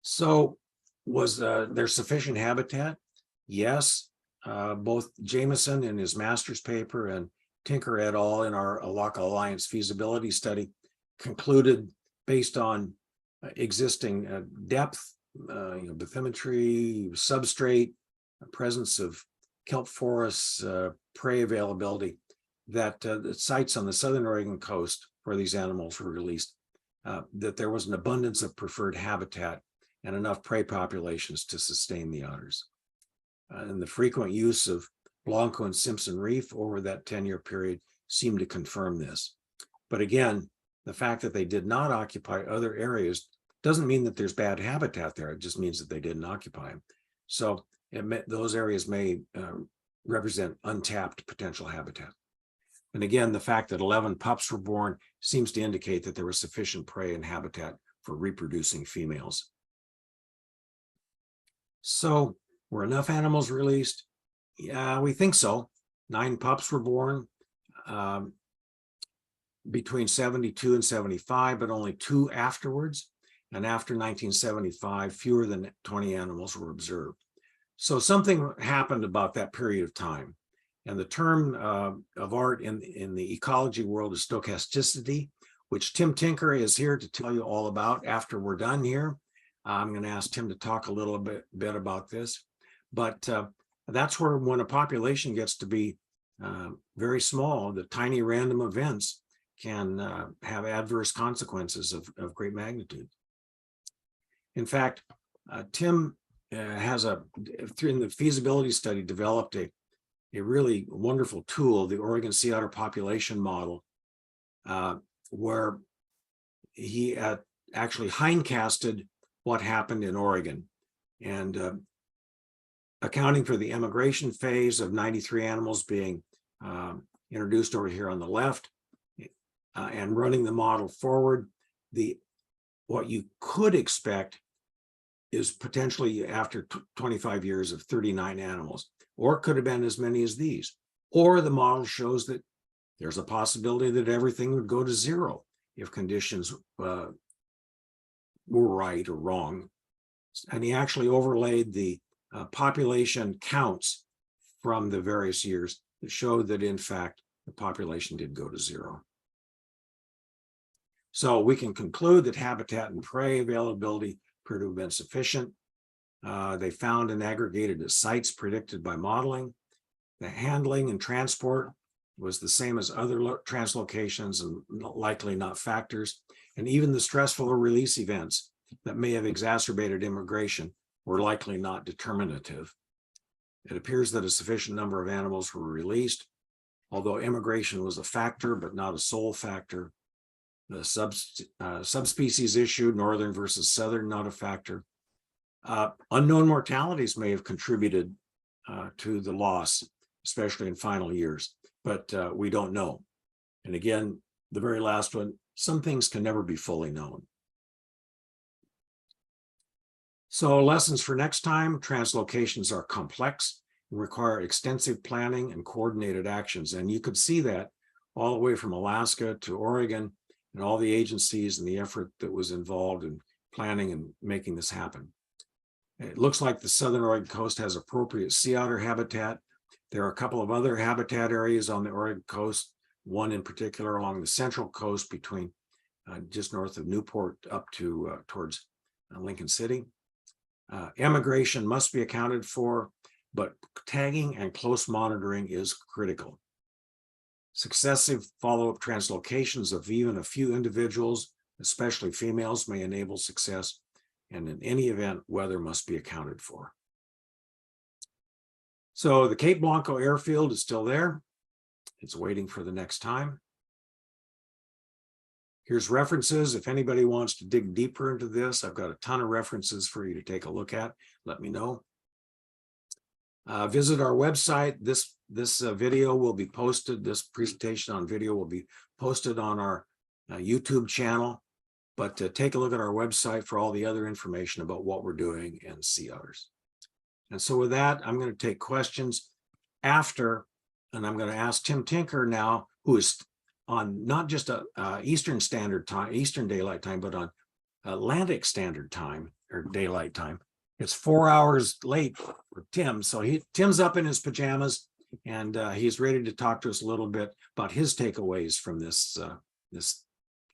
So was there sufficient habitat? Yes. Both Jameson in his master's paper and Tinker et al. In our Elakha Alliance feasibility study concluded, based on existing depth, bathymetry, substrate, presence of kelp forests, prey availability, that the sites on the southern Oregon coast where these animals were released, that there was an abundance of preferred habitat and enough prey populations to sustain the otters. And the frequent use of Blanco and Simpson Reef over that 10-year period seemed to confirm this. But again, the fact that they did not occupy other areas doesn't mean that there's bad habitat there. It just means that they didn't occupy them. So those areas may represent untapped potential habitat. And again, the fact that 11 pups were born seems to indicate that there was sufficient prey and habitat for reproducing females. So were enough animals released? Yeah, we think so. 9 pups were born between 72 and 75, but only 2 afterwards. And after 1975, fewer than 20 animals were observed. So something happened about that period of time. And the term of art in the ecology world is stochasticity, which Tim Tinker is here to tell you all about after we're done here. I'm going to ask Tim to talk a little bit about this. But that's where when a population gets to be very small, the tiny random events can have adverse consequences of great magnitude. In fact, Tim has in the feasibility study developed a really wonderful tool, the Oregon sea otter population model, where he actually hindcasted what happened in Oregon, and accounting for the emigration phase of 93 animals being introduced over here on the left, and running the model forward, what you could expect is potentially after 25 years of 39 animals, or it could have been as many as these. Or the model shows that there's a possibility that everything would go to zero if conditions were right or wrong. And he actually overlaid the population counts from the various years that showed that, in fact, the population did go to zero. So we can conclude that habitat and prey availability appear to have been sufficient. They found and aggregated at sites predicted by modeling. The handling and transport was the same as other translocations and likely not factors. And even the stressful release events that may have exacerbated immigration were likely not determinative. It appears that a sufficient number of animals were released, although immigration was a factor, but not a sole factor. The subspecies issue, northern versus southern, not a factor. Unknown mortalities may have contributed to the loss, especially in final years, but we don't know. And again, the very last one, some things can never be fully known. So lessons for next time: translocations are complex and require extensive planning and coordinated actions. And you could see that all the way from Alaska to Oregon, and all the agencies and the effort that was involved in planning and making this happen. It looks like the southern Oregon coast has appropriate sea otter habitat. There are a couple of other habitat areas on the Oregon coast, one in particular along the central coast between just north of Newport up to towards Lincoln City. Emigration must be accounted for, but tagging and close monitoring is critical. Successive follow-up translocations of even a few individuals, especially females, may enable success, and in any event, weather must be accounted for. So the Cape Blanco airfield is still there. It's waiting for the next time. Here's references. If anybody wants to dig deeper into this, I've got a ton of references for you to take a look at. Let me know. Visit our website. This video will be posted. This presentation on video will be posted on our YouTube channel. But take a look at our website for all the other information about what we're doing in sea otters. And so with that, I'm going to take questions after, and I'm going to ask Tim Tinker now, who is on not just Eastern Standard Time, Eastern Daylight Time, but on Atlantic Standard Time or Daylight Time. It's 4 hours late for Tim. So Tim's up in his pajamas, and he's ready to talk to us a little bit about his takeaways from this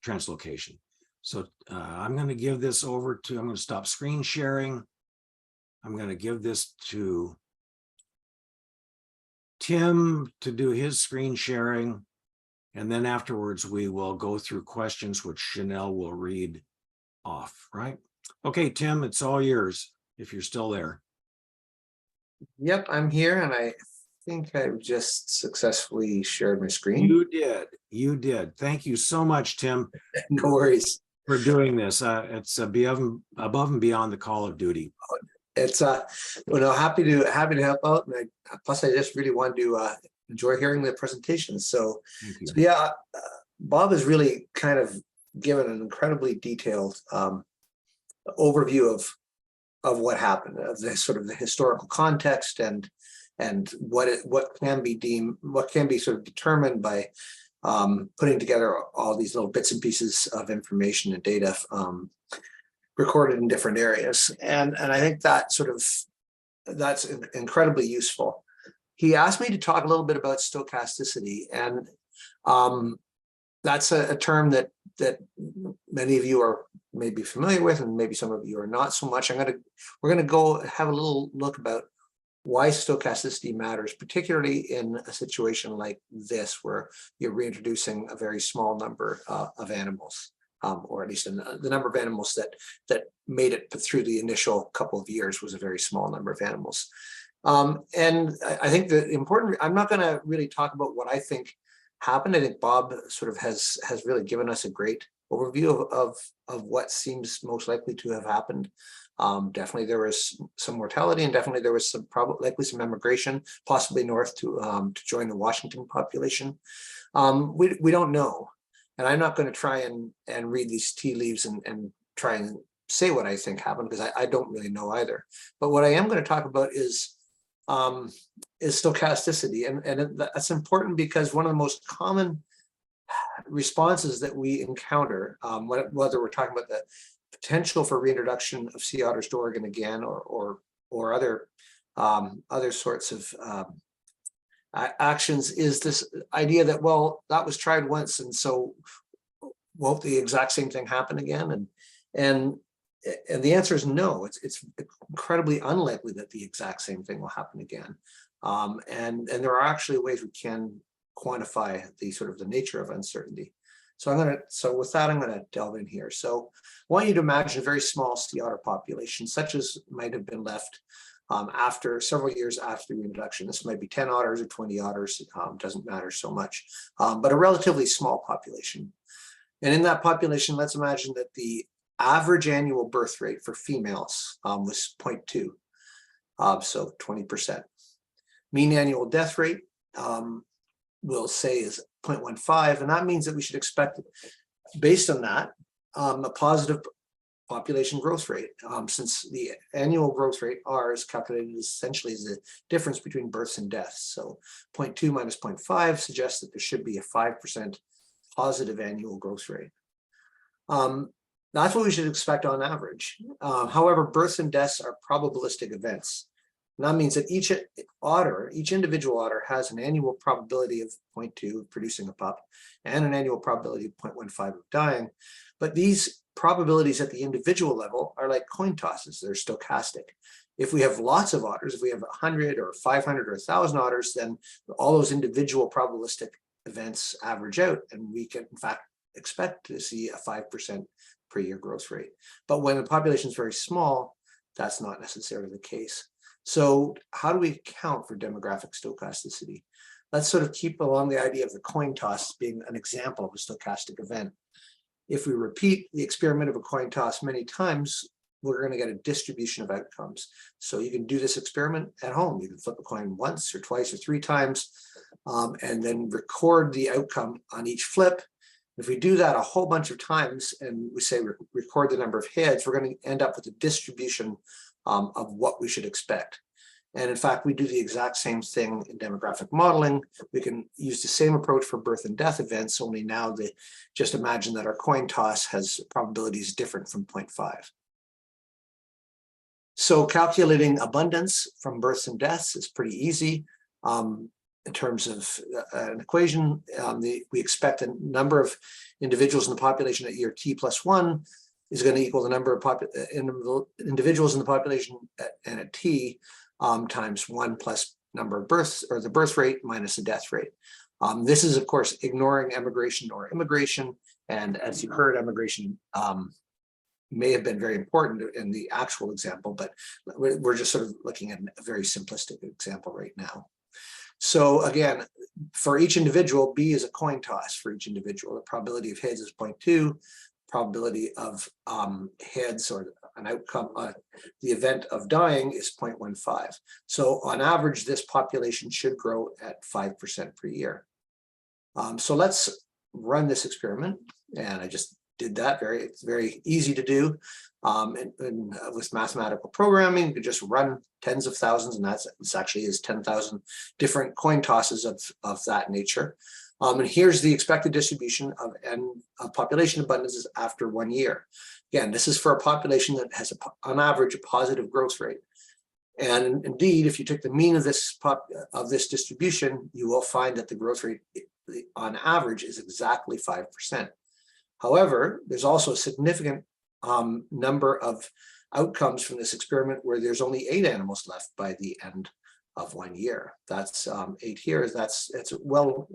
translocation. So I'm going to give this over to, I'm going to stop screen sharing. I'm going to give this to Tim to do his screen sharing. And then afterwards, we will go through questions, which Chanel will read off, right? Okay, Tim, it's all yours, if you're still there. Yep, I'm here, and I think I've just successfully shared my screen. You did. Thank you so much, Tim. No worries. For doing this. It's above and beyond the call of duty. It's happy to help out, and plus I just really wanted to enjoy hearing the presentation. So yeah, Bob has really kind of given an incredibly detailed overview of what happened, of the sort of the historical context and what can be sort of determined by putting together all these little bits and pieces of information and data recorded in different areas. And I think that's incredibly useful. He asked me to talk a little bit about stochasticity, and that's a term that many of you are maybe familiar with, and maybe some of you are not so much. We're gonna go have a little look about why stochasticity matters, particularly in a situation like this, where you're reintroducing a very small number of animals, or at least the number of animals that made it through the initial couple of years was a very small number of animals. And I think the important, I'm not going to really talk about what I think happened. I think Bob sort of has really given us a great overview of what seems most likely to have happened. Definitely there was some mortality, and definitely there was some likely some emigration, possibly north to join the Washington population. We don't know, and I'm not going to try and read these tea leaves and try and say what I think happened, because I don't really know either. But what I am going to talk about is stochasticity, and that's important because one of the most common responses that we encounter, whether we're talking about the potential for reintroduction of sea otters to Oregon again, or other sorts of actions, is this idea that, well, that was tried once, and so won't the exact same thing happen again? And the answer is no. It's incredibly unlikely that the exact same thing will happen again. And there are actually ways we can quantify the sort of the nature of uncertainty. So with that, I'm going to delve in here. So I want you to imagine a very small sea otter population, such as might have been left after several years after the reintroduction. This might be 10 otters or 20 otters, doesn't matter so much, but a relatively small population. And in that population, let's imagine that the average annual birth rate for females was 0.2, so 20%. Mean annual death rate, we'll say, is 0.15, and that means that we should expect, based on that, a positive population growth rate, since the annual growth rate, R, is calculated essentially as the difference between births and deaths. So 0.2 minus 0.5 suggests that there should be a 5% positive annual growth rate. That's what we should expect on average. However, births and deaths are probabilistic events. And that means that each individual otter has an annual probability of 0.2 of producing a pup and an annual probability of 0.15 of dying. But these probabilities at the individual level are like coin tosses. They're stochastic. If we have lots of otters, if we have 100 or 500 or 1,000 otters, then all those individual probabilistic events average out, and we can in fact expect to see a 5% per year growth rate. But when the population is very small, that's not necessarily the case. So how do we account for demographic stochasticity? Let's sort of keep along the idea of the coin toss being an example of a stochastic event. If we repeat the experiment of a coin toss many times, we're going to get a distribution of outcomes. So you can do this experiment at home. You can flip a coin once or twice or 3 times, and then record the outcome on each flip. If we do that a whole bunch of times, and we say record the number of heads, we're going to end up with a distribution of what we should expect. And in fact, we do the exact same thing in demographic modeling. We can use the same approach for birth and death events, only now just imagine that our coin toss has probabilities different from 0.5. So calculating abundance from births and deaths is pretty easy. In terms of an equation, we expect a number of individuals in the population at year t plus 1 is going to equal the number of individuals in the population at t times 1 plus number of births, or the birth rate, minus the death rate. This is, of course, ignoring emigration or immigration. And as you heard, emigration may have been very important in the actual example, but we're just sort of looking at a very simplistic example right now. So again, for each individual, B is a coin toss for each individual. The probability of heads is 0.2, probability of heads, or an outcome, the event of dying, is 0.15. So on average, this population should grow at 5% per year. So let's run this experiment. And I just did that. It's very easy to do. And with mathematical programming, you can just run tens of thousands, and this actually is 10,000 different coin tosses of that nature. And here's the expected distribution of population abundances after 1 year. Again, this is for a population that has, on average, a positive growth rate. And indeed, if you took the mean of this distribution, you will find that the growth rate on average is exactly 5%. However, there's also a significant number of outcomes from this experiment where there's only 8 animals left by the end of 1 year. That's 8 here. It's well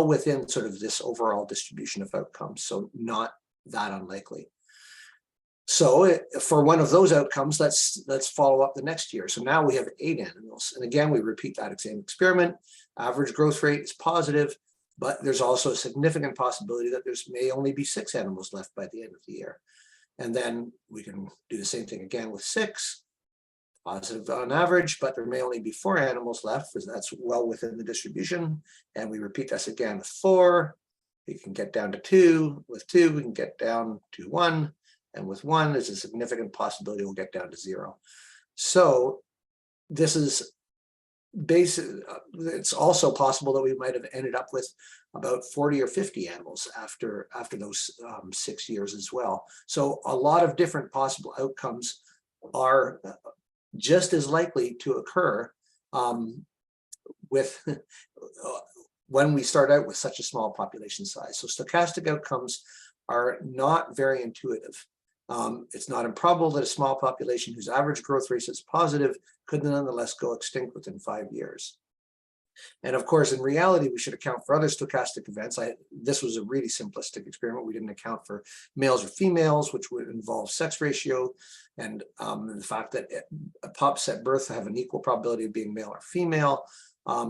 within sort of this overall distribution of outcomes, so not that unlikely. So for one of those outcomes, let's follow up the next year. So now we have 8 animals, and again we repeat that same experiment. Average growth rate is positive. But there's also a significant possibility that there's may only be 6 animals left by the end of the year. And then we can do the same thing again with 6, positive on average, but there may only be 4 animals left, because that's well within the distribution. And we repeat this again with 4. We can get down to 2. With 2, we can get down to 1. And with 1, there's a significant possibility we'll get down to 0. So this is it's also possible that we might have ended up with about 40 or 50 animals after those 6 years as well. So a lot of different possible outcomes are just as likely to occur with when we start out with such a small population size. So stochastic outcomes are not very intuitive. It's not improbable that a small population whose average growth rate is positive could nonetheless go extinct within 5 years. And of course, in reality, we should account for other stochastic events. This was a really simplistic experiment. We didn't account for males or females, which would involve sex ratio, and the fact that pups at birth have an equal probability of being male or female.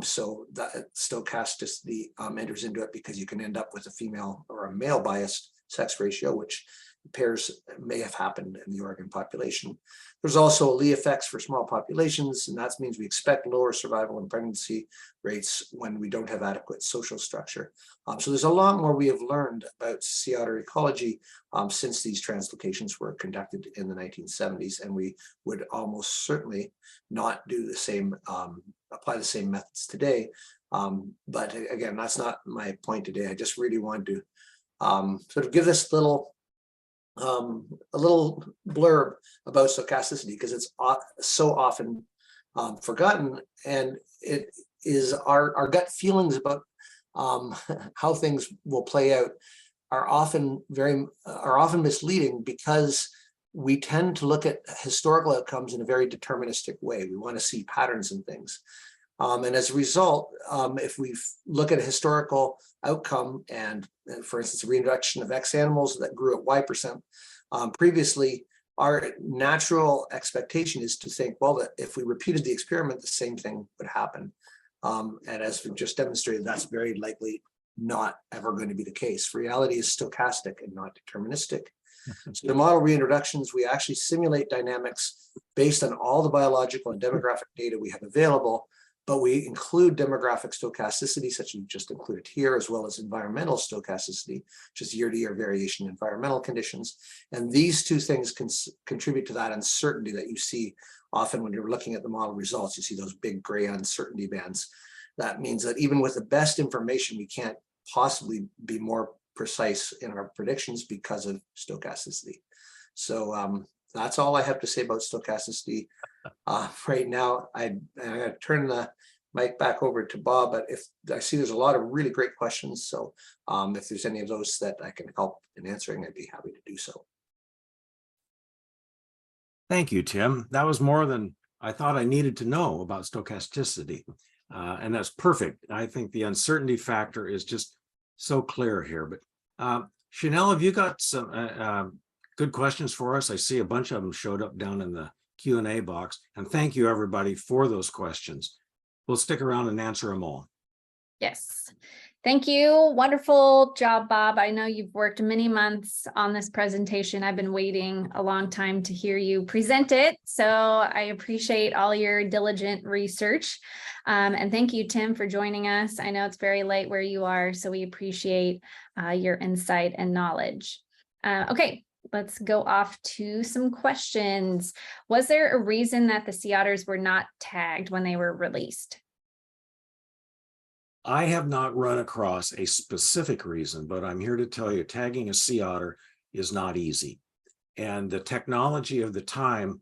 So that stochasticity enters into it, because you can end up with a female or a male biased sex ratio, which pairs may have happened in the Oregon population. There's also Lee effects for small populations, and that means we expect lower survival and pregnancy rates when we don't have adequate social structure. So there's a lot more we have learned about sea otter ecology since these translocations were conducted in the 1970s, and we would almost certainly not do the same, apply the same methods today. But again, that's not my point today. I just really wanted to sort of give this a little blurb about stochasticity, because it's so often forgotten, and it is our gut feelings about how things will play out are often misleading, because we tend to look at historical outcomes in a very deterministic way. We want to see patterns in things. And as a result, if we look at a historical outcome and for instance, reintroduction of X animals that grew at Y% previously, our natural expectation is to think, well, that if we repeated the experiment, the same thing would happen. And as we've just demonstrated, that's very likely not ever going to be the case. Reality is stochastic and not deterministic. So to model reintroductions, we actually simulate dynamics based on all the biological and demographic data we have available, but we include demographic stochasticity, such as we just included here, as well as environmental stochasticity, which is year-to-year variation in environmental conditions. And these two things can contribute to that uncertainty that you see often when you're looking at the model results. You see those big gray uncertainty bands. That means that even with the best information, we can't possibly be more precise in our predictions because of stochasticity. So that's all I have to say about stochasticity right now. I'm going to turn the mic back over to Bob, but if I see there's a lot of really great questions, so if there's any of those that I can help in answering, I'd be happy to do so. Thank you, Tim. That was more than I thought I needed to know about stochasticity, and that's perfect. I think the uncertainty factor is just so clear here. But Chanel, have you got some good questions for us? I see a bunch of them showed up down in the Q&A box, and thank you everybody for those questions. We'll stick around and answer them all. Yes. Thank you. Wonderful job, Bob. I know you've worked many months on this presentation. I've been waiting a long time to hear you present it. So I appreciate all your diligent research. And thank you, Tim, for joining us. I know it's very late where you are, so we appreciate your insight and knowledge. Okay. Let's go off to some questions. Was there a reason that the sea otters were not tagged when they were released? I have not run across a specific reason, but I'm here to tell you tagging a sea otter is not easy. And the technology of the time,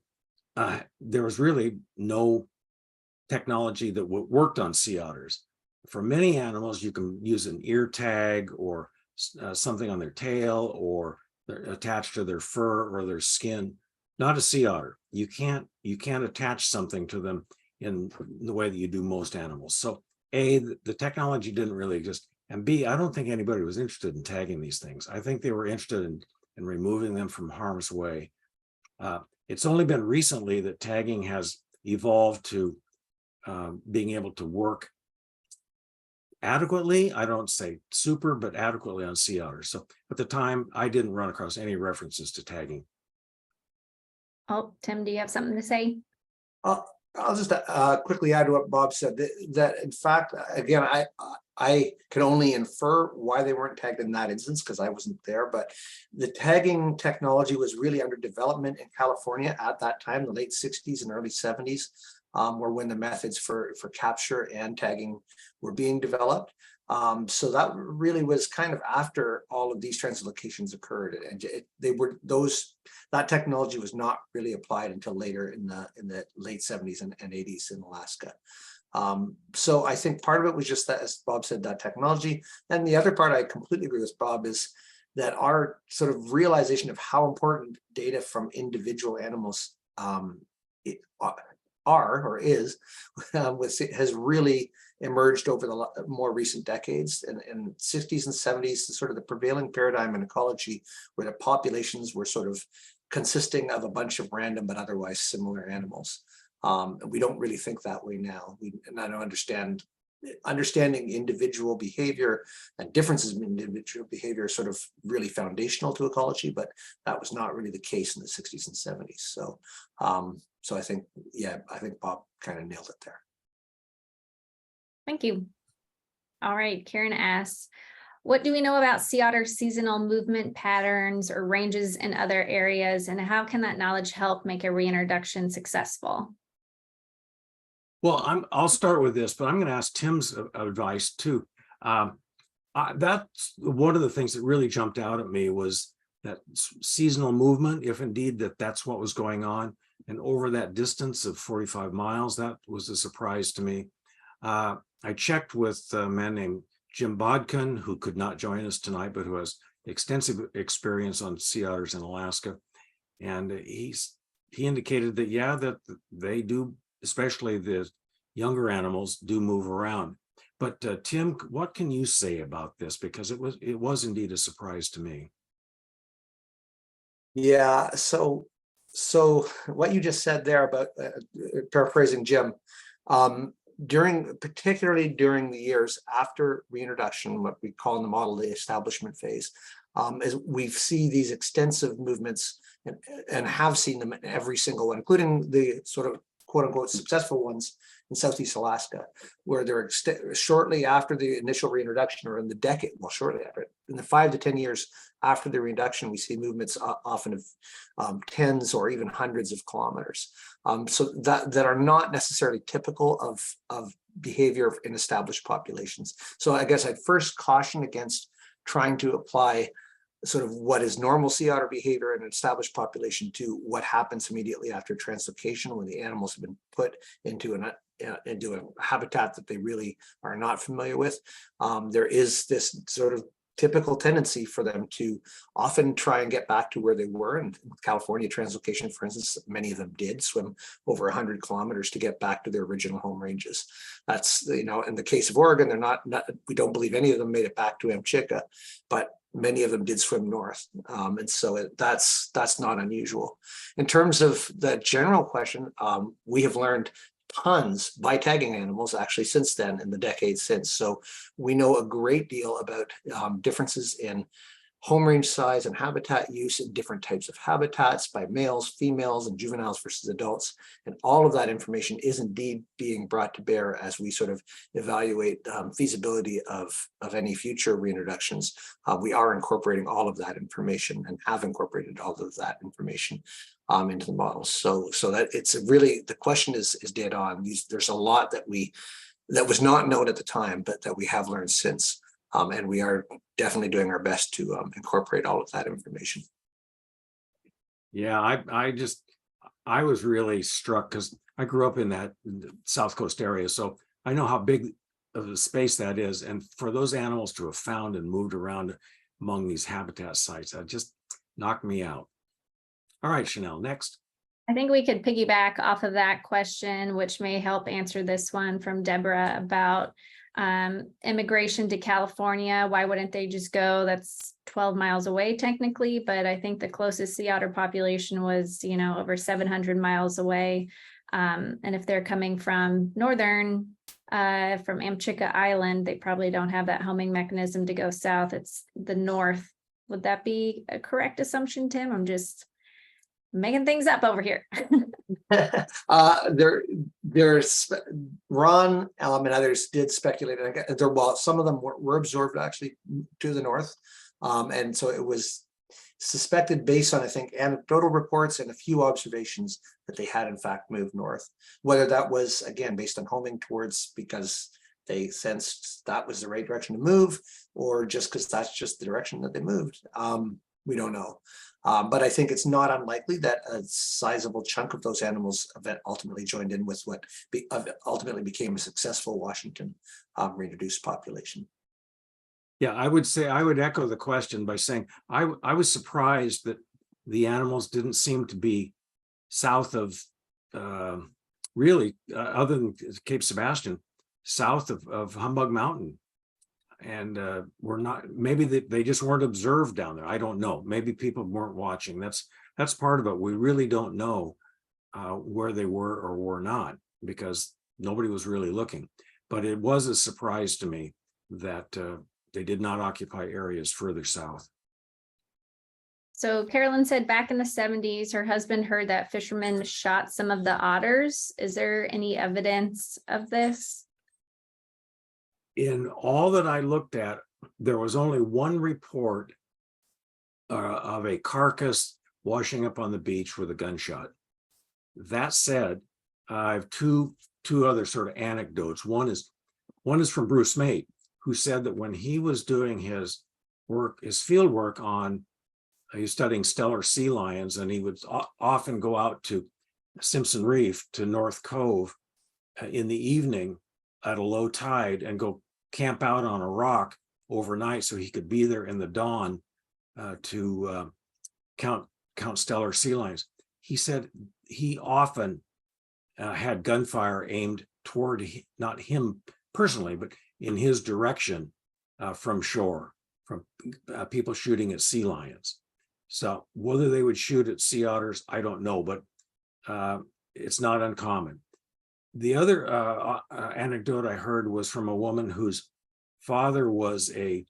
there was really no technology that worked on sea otters. For many animals, you can use an ear tag or something on their tail, or they're attached to their fur or their skin. Not a sea otter. You can't attach something to them in the way that you do most animals. So A, the technology didn't really exist, and B, I don't think anybody was interested in tagging these things. I think they were interested in removing them from harm's way. It's only been recently that tagging has evolved to being able to work adequately. I don't say super, but adequately on sea otters. So at the time, I didn't run across any references to tagging. Oh, Tim, do you have something to say? I'll just quickly add to what Bob said, that in fact, again, I can only infer why they weren't tagged in that instance because I wasn't there, but the tagging technology was really under development in California at that time, the late 60s and early 70s, were when the methods for capture and tagging were being developed. So that really was kind of after all of these translocations occurred, and that technology was not really applied until later in the late 70s and 80s in Alaska. So I think part of it was just that, as Bob said, that technology. And the other part, I completely agree with Bob, is that our sort of realization of how important data from individual animals has really emerged over the more recent decades. In 60s and 70s, sort of the prevailing paradigm in ecology, where the populations were sort of consisting of a bunch of random but otherwise similar animals. We don't really think that way now. And I don't understanding individual behavior and differences in individual behavior is sort of really foundational to ecology, but that was not really the case in the 60s and 70s. So so I think, yeah, I think Bob kind of nailed it there. Thank you. All right, Karen asks, what do we know about sea otter seasonal movement patterns or ranges in other areas, and how can that knowledge help make a reintroduction successful? Well, I'll start with this, but I'm going to ask Tim's advice too. That's one of the things that really jumped out at me, was that seasonal movement, if indeed that's what was going on. And over that distance of 45 miles, that was a surprise to me. I checked with a man named Jim Bodkin, who could not join us tonight, but who has extensive experience on sea otters in Alaska. And he indicated that, yeah, that they do, especially the younger animals, do move around. But Tim, what can you say about this? Because it was indeed a surprise to me. Yeah, so what you just said there about paraphrasing Jim, particularly during the years after reintroduction, what we call in the model the establishment phase, is we see these extensive movements and have seen them in every single one, including the sort of quote unquote successful ones in Southeast Alaska, where they're shortly after the initial reintroduction, or in the decade, well, shortly after it, in the 5 to 10 years after the reintroduction, we see movements often of tens or even hundreds of kilometers. So that are not necessarily typical of behavior in established populations. So I guess I'd first caution against trying to apply sort of what is normal sea otter behavior in an established population to what happens immediately after translocation, when the animals have been put into a habitat that they really are not familiar with. There is this sort of typical tendency for them to often try and get back to where they were. And California translocation, for instance, many of them did swim over 100 kilometers to get back to their original home ranges. That's, in the case of Oregon, they're not we don't believe any of them made it back to Amchitka, but many of them did swim north. And so that's not unusual. In terms of the general question, we have learned tons by tagging animals actually since then, in the decades since. So we know a great deal about differences in home range size and habitat use in different types of habitats by males, females, and juveniles versus adults. And all of that information is indeed being brought to bear as we sort of evaluate feasibility of any future reintroductions. We are incorporating all of that information and have incorporated all of that information into the models. So that it's really, the question is dead on. There's a lot that was not known at the time, but that we have learned since. And we are definitely doing our best to incorporate all of that information. Yeah, I was really struck because I grew up in the South Coast area, so I know how big of a space that is. And for those animals to have found and moved around among these habitat sites, that just knocked me out. All right, Chanel, next. I think we could piggyback off of that question, which may help answer this one from Deborah about immigration to California. Why wouldn't they just go? That's 12 miles away technically, but I think the closest sea otter population was, over 700 miles away. And if they're coming from northern, from Amchitka Island, they probably don't have that homing mechanism to go south. It's the north. Would that be a correct assumption, Tim? I'm just making things up over here. There's Ron, and others did speculate. Well, some of them were observed actually to the north, and so it was suspected based on, I think, anecdotal reports and a few observations that they had in fact moved north. Whether that was again based on homing towards because they sensed that was the right direction to move, or just because that's just the direction that they moved, we don't know. But I think it's not unlikely that a sizable chunk of those animals ultimately joined in with what ultimately became a successful Washington reintroduced population. Yeah, I would say, I would echo the question by saying, I was surprised that the animals didn't seem to be south of, really, other than Cape Sebastian, south of Humbug Mountain. And we're not, maybe they just weren't observed down there. I don't know. Maybe people weren't watching. That's part of it. We really don't know where they were or were not, because nobody was really looking. But it was a surprise to me that they did not occupy areas further south. So Carolyn said back in the 70s, her husband heard that fishermen shot some of the otters. Is there any evidence of this? In all that I looked at, there was only one report of a carcass washing up on the beach with a gunshot. That said, I have two other sort of anecdotes. One is from Bruce Mate, who said that when he was doing his field work on, he was studying stellar sea lions, and he would often go out to Simpson Reef to North Cove in the evening at a low tide and go camp out on a rock overnight so he could be there in the dawn to count stellar sea lions. He said he often had gunfire aimed toward, not him personally, but in his direction from shore, from people shooting at sea lions. So whether they would shoot at sea otters, I don't know, but it's not uncommon. The other anecdote I heard was from a woman whose father was a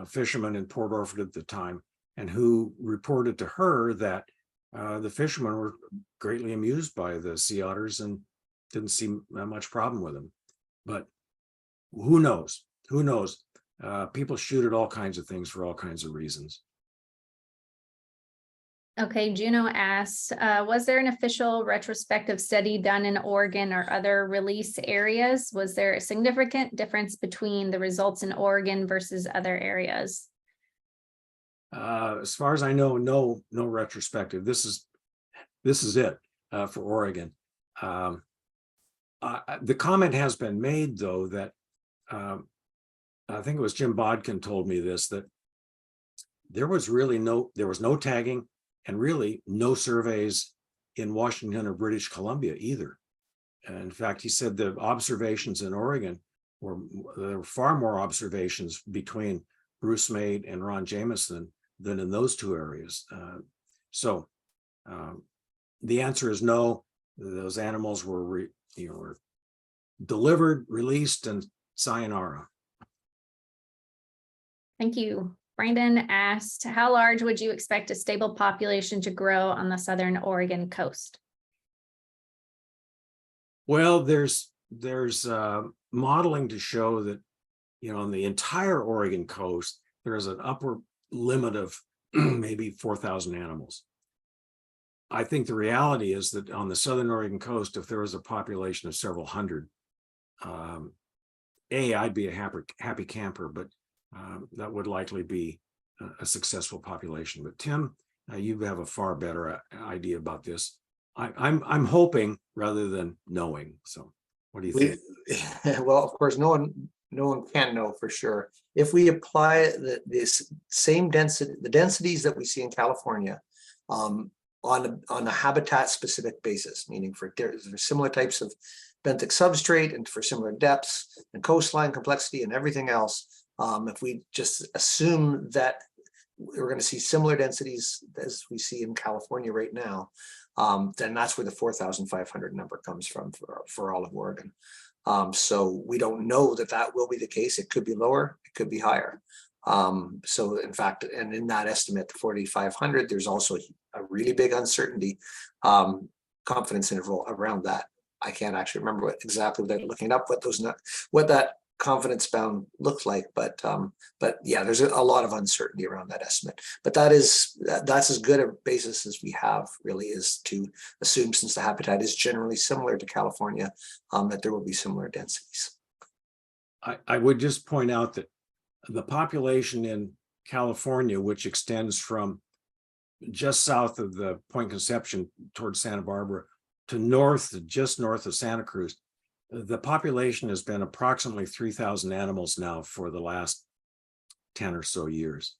fisherman in Port Orford at the time, and who reported to her that the fishermen were greatly amused by the sea otters and didn't see much problem with them. But who knows? Who knows? People shoot at all kinds of things for all kinds of reasons. Okay, Juno asks, was there an official retrospective study done in Oregon or other release areas? Was there a significant difference between the results in Oregon versus other areas? As far as I know, no retrospective. This is it for Oregon. The comment has been made, though, that I think it was Jim Bodkin told me this, that there was no tagging, and really no surveys in Washington or British Columbia either. And in fact, he said the observations in Oregon there were far more observations between Bruce Mate and Ron Jameson than in those two areas. So the answer is no. Those animals were delivered, released, and sayonara. Thank you. Brandon asked, how large would you expect a stable population to grow on the southern Oregon coast? Well, there's modeling to show that, on the entire Oregon coast, there's an upper limit of maybe 4,000 animals. I think the reality is that on the southern Oregon coast, if there was a population of several hundred, I'd be a happy camper, but that would likely be a successful population. But Tim, you have a far better idea about this. I'm hoping rather than knowing. So what do you think? Well, of course, no one can know for sure. If we apply this same density, the densities that we see in California, on a habitat specific basis, meaning for similar types of benthic substrate and for similar depths and coastline complexity and everything else, if we just assume that we're going to see similar densities as we see in California right now, then that's where the 4,500 number comes from for all of Oregon. So we don't know that will be the case. It could be lower, it could be higher. So in fact, and in that estimate, 4,500, there's also a really big uncertainty, confidence interval around that. I can't actually remember exactly without looking up what that confidence bound looks like, but yeah, there's a lot of uncertainty around that estimate. But that's as good a basis as we have, really, is to assume, since the habitat is generally similar to California, that there will be similar densities. I would just point out that the population in California, which extends from just south of the Point Conception towards Santa Barbara to just north of Santa Cruz, the population has been approximately 3,000 animals now for the last 10 or so years.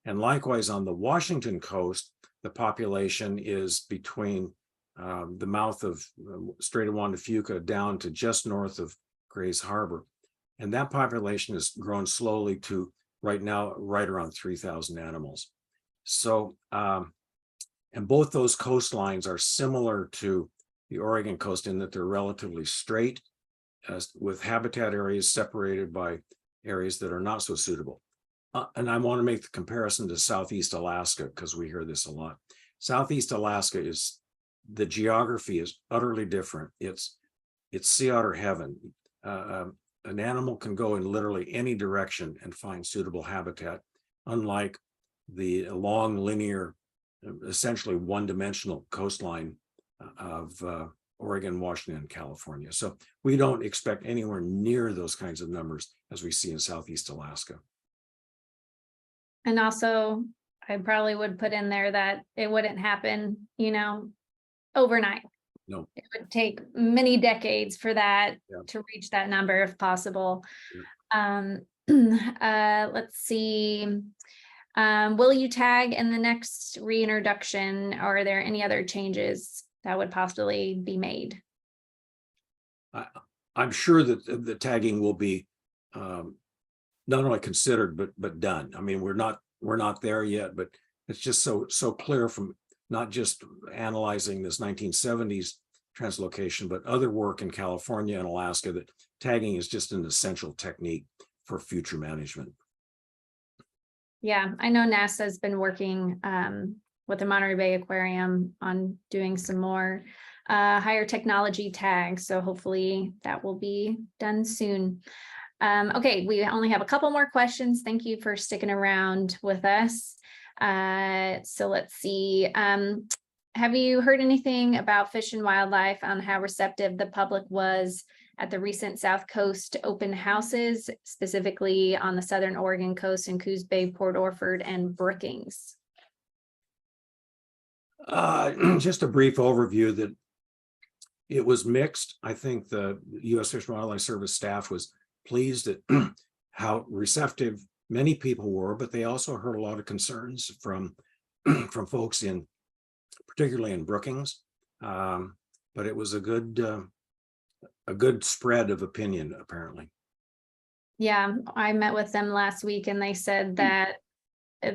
And likewise, on the Washington coast, the population is between the mouth of Strait of Juan de Fuca down to just north of Grays Harbor. And that population has grown slowly to right now, right around 3,000 animals. So, and both those coastlines are similar to the Oregon coast in that they're relatively straight, with habitat areas separated by areas that are not so suitable. And I want to make the comparison to Southeast Alaska, because we hear this a lot. Southeast Alaska the geography is utterly different. It's sea otter heaven. An animal can go in literally any direction and find suitable habitat, unlike the long, linear, essentially one-dimensional coastline of Oregon, Washington, and California. So we don't expect anywhere near those kinds of numbers as we see in Southeast Alaska. And also, I probably would put in there that it wouldn't happen, overnight. No. It would take many decades for that Yeah. to reach that number if possible. Yeah. Let's see. Will you tag in the next reintroduction, or are there any other changes that would possibly be made? I'm sure that the tagging will be not only considered but done. I mean, we're not there yet, but it's just so clear from not just analyzing this 1970s translocation, but other work in California and Alaska, that tagging is just an essential technique for future management. Yeah, I know NASA has been working with the Monterey Bay Aquarium on doing some more higher technology tags. So hopefully that will be done soon. Okay, we only have a couple more questions. Thank you for sticking around with us. So let's see. Have you heard anything about Fish and Wildlife on how receptive the public was at the recent South Coast open houses, specifically on the Southern Oregon coast in Coos Bay, Port Orford, and Brookings? Just a brief overview that it was mixed. I think the U.S. Fish and Wildlife Service staff was pleased at how receptive many people were, but they also heard a lot of concerns from folks particularly in Brookings. But it was a good spread of opinion, apparently. Yeah, I met with them last week and they said that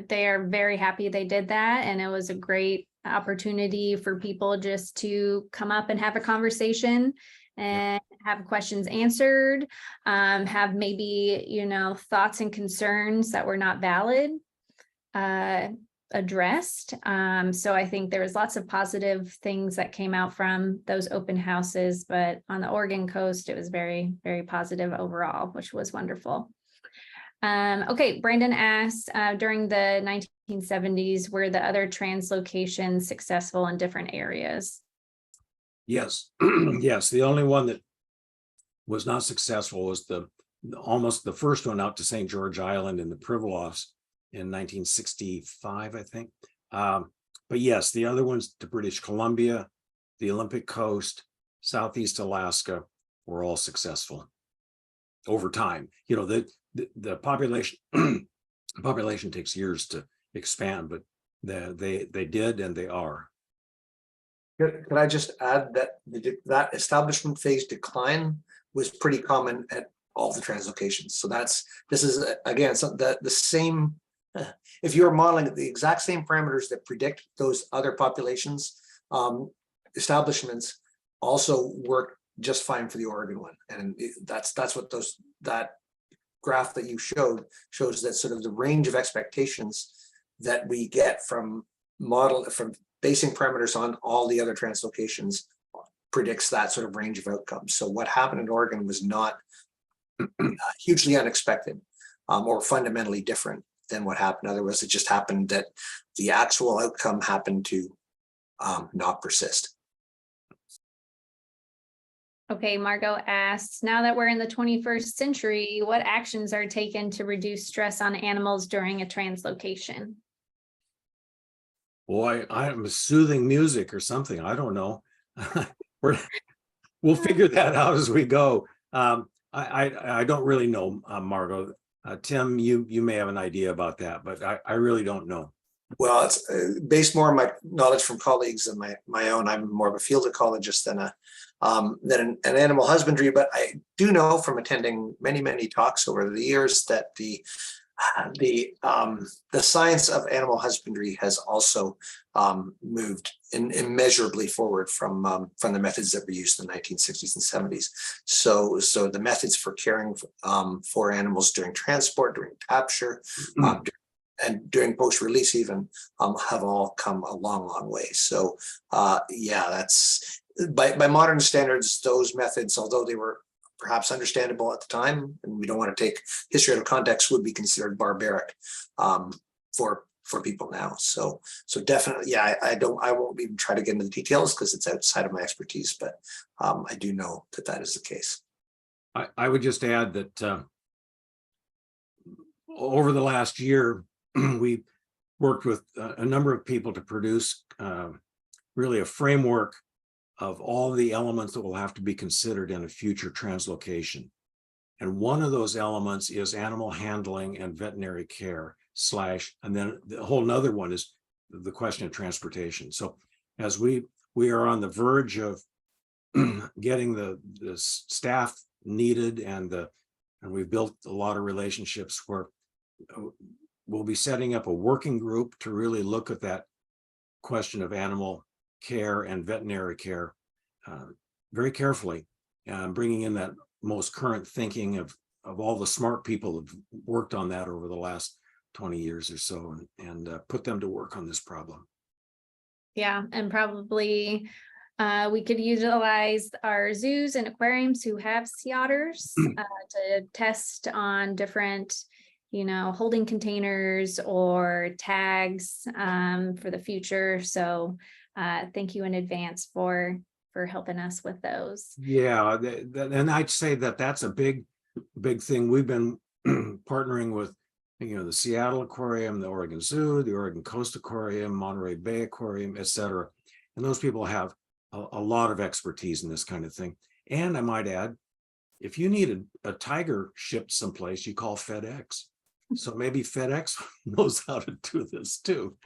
they are very happy they did that. And it was a great opportunity for people just to come up and have a conversation and have questions answered, have maybe, thoughts and concerns that were not valid addressed. So I think there was lots of positive things that came out from those open houses, but on the Oregon coast, it was very, very positive overall, which was wonderful. Okay, Brandon asked, during the 1970s, were the other translocations successful in different areas? Yes, yes. The only one that was not successful was almost the first one out to St. George Island in the Pribilofs in 1965, I think. But yes, the other ones to British Columbia, the Olympic coast, Southeast Alaska were all successful over time. The population population takes years to expand, but they did, and they are. Could I just add that that establishment phase decline was pretty common at all the translocations. So this is again the same. If you're modeling the exact same parameters that predict those other populations, establishments also work just fine for the Oregon one. And that's what that graph that you showed shows, that sort of the range of expectations that we get from basing parameters on all the other translocations predicts that sort of range of outcomes. So what happened in Oregon was not hugely unexpected or fundamentally different than what happened. Otherwise, it just happened that the actual outcome happened to not persist. Okay, Margot asks, now that we're in the 21st century, what actions are taken to reduce stress on animals during a translocation? Boy, I'm soothing music or something. I don't know. We'll figure that out as we go. I don't really know, Margot. Tim, you may have an idea about that, but I really don't know. Well, it's based more on my knowledge from colleagues than my own. I'm more of a field ecologist than an animal husbandry, but I do know from attending many talks over the years that the science of animal husbandry has also moved immeasurably forward from the methods that were used in the 1960s and 70s. So the methods for caring for animals during transport, during capture, and during post-release even have all come a long way. So yeah, that's by modern standards, those methods, although they were perhaps understandable at the time, and we don't want to take history out of context, would be considered barbaric for people now. So definitely, yeah, I won't even try to get into the details because it's outside of my expertise, but I do know that is the case. I would just add that over the last year, we worked with a number of people to produce really a framework of all the elements that will have to be considered in a future translocation. And one of those elements is animal handling and veterinary care and then the whole nother one is the question of transportation. So as we are on the verge of getting the staff needed and we've built a lot of relationships where we'll be setting up a working group to really look at that question of animal care and veterinary care very carefully, bringing in that most current thinking of all the smart people who've worked on that over the last 20 years or so, and put them to work on this problem. Yeah, and probably we could utilize our zoos and aquariums who have sea otters to test on different holding containers or tags for the future. So thank you in advance for helping us with those. Yeah, and I'd say that's a big thing. We've been partnering with the Seattle Aquarium, the Oregon Zoo, the Oregon Coast Aquarium, Monterey Bay Aquarium, etc. And those people have a lot of expertise in this kind of thing. And I might add, if you need a tiger shipped someplace, you call FedEx. So maybe FedEx knows how to do this too.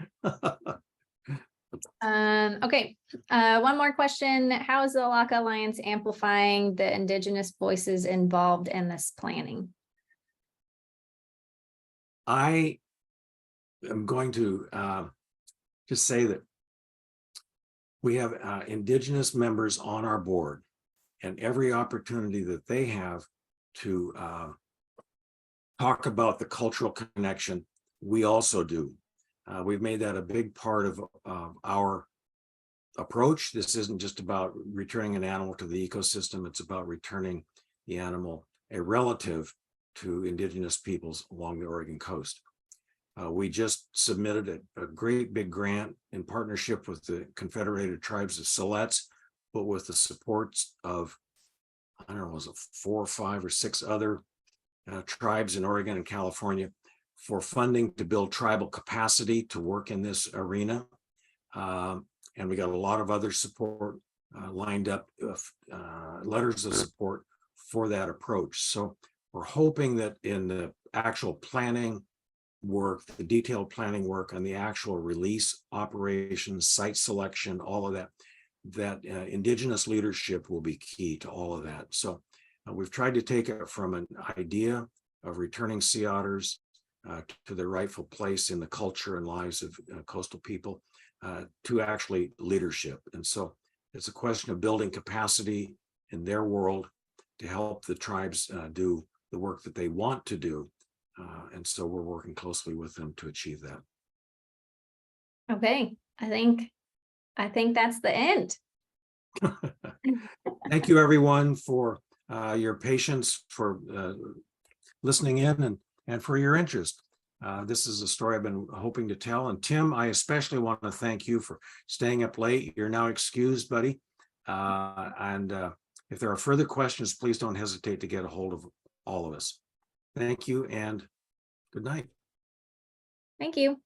Okay, one more question. How is the Elakha Alliance amplifying the Indigenous voices involved in this planning? I am going to just say that we have Indigenous members on our board, and every opportunity that they have to talk about the cultural connection, we also do. We've made that a big part of our approach. This isn't just about returning an animal to the ecosystem. It's about returning the animal, a relative, to Indigenous peoples along the Oregon coast. We just submitted a great big grant in partnership with the Confederated Tribes of Siletz, but with the supports of, I don't know, was it 4 or 5 or 6 other tribes in Oregon and California for funding to build tribal capacity to work in this arena. And we got a lot of other support lined up, letters of support for that approach. So we're hoping that in the actual planning work, the detailed planning work and the actual release operations, site selection, all of that Indigenous leadership will be key to all of that. So we've tried to take it from an idea of returning sea otters to their rightful place in the culture and lives of coastal people to actually leadership. And so It's a question of building capacity in their world to help the tribes do the work that they want to do. And so we're working closely with them to achieve that. Okay, I think that's the end. Thank you, everyone, for your patience, for listening in, and for your interest. This is a story I've been hoping to tell. And Tim, I especially want to thank you for staying up late. You're now excused, buddy. If there are further questions, please don't hesitate to get a hold of all of us. Thank you and good night. Thank you.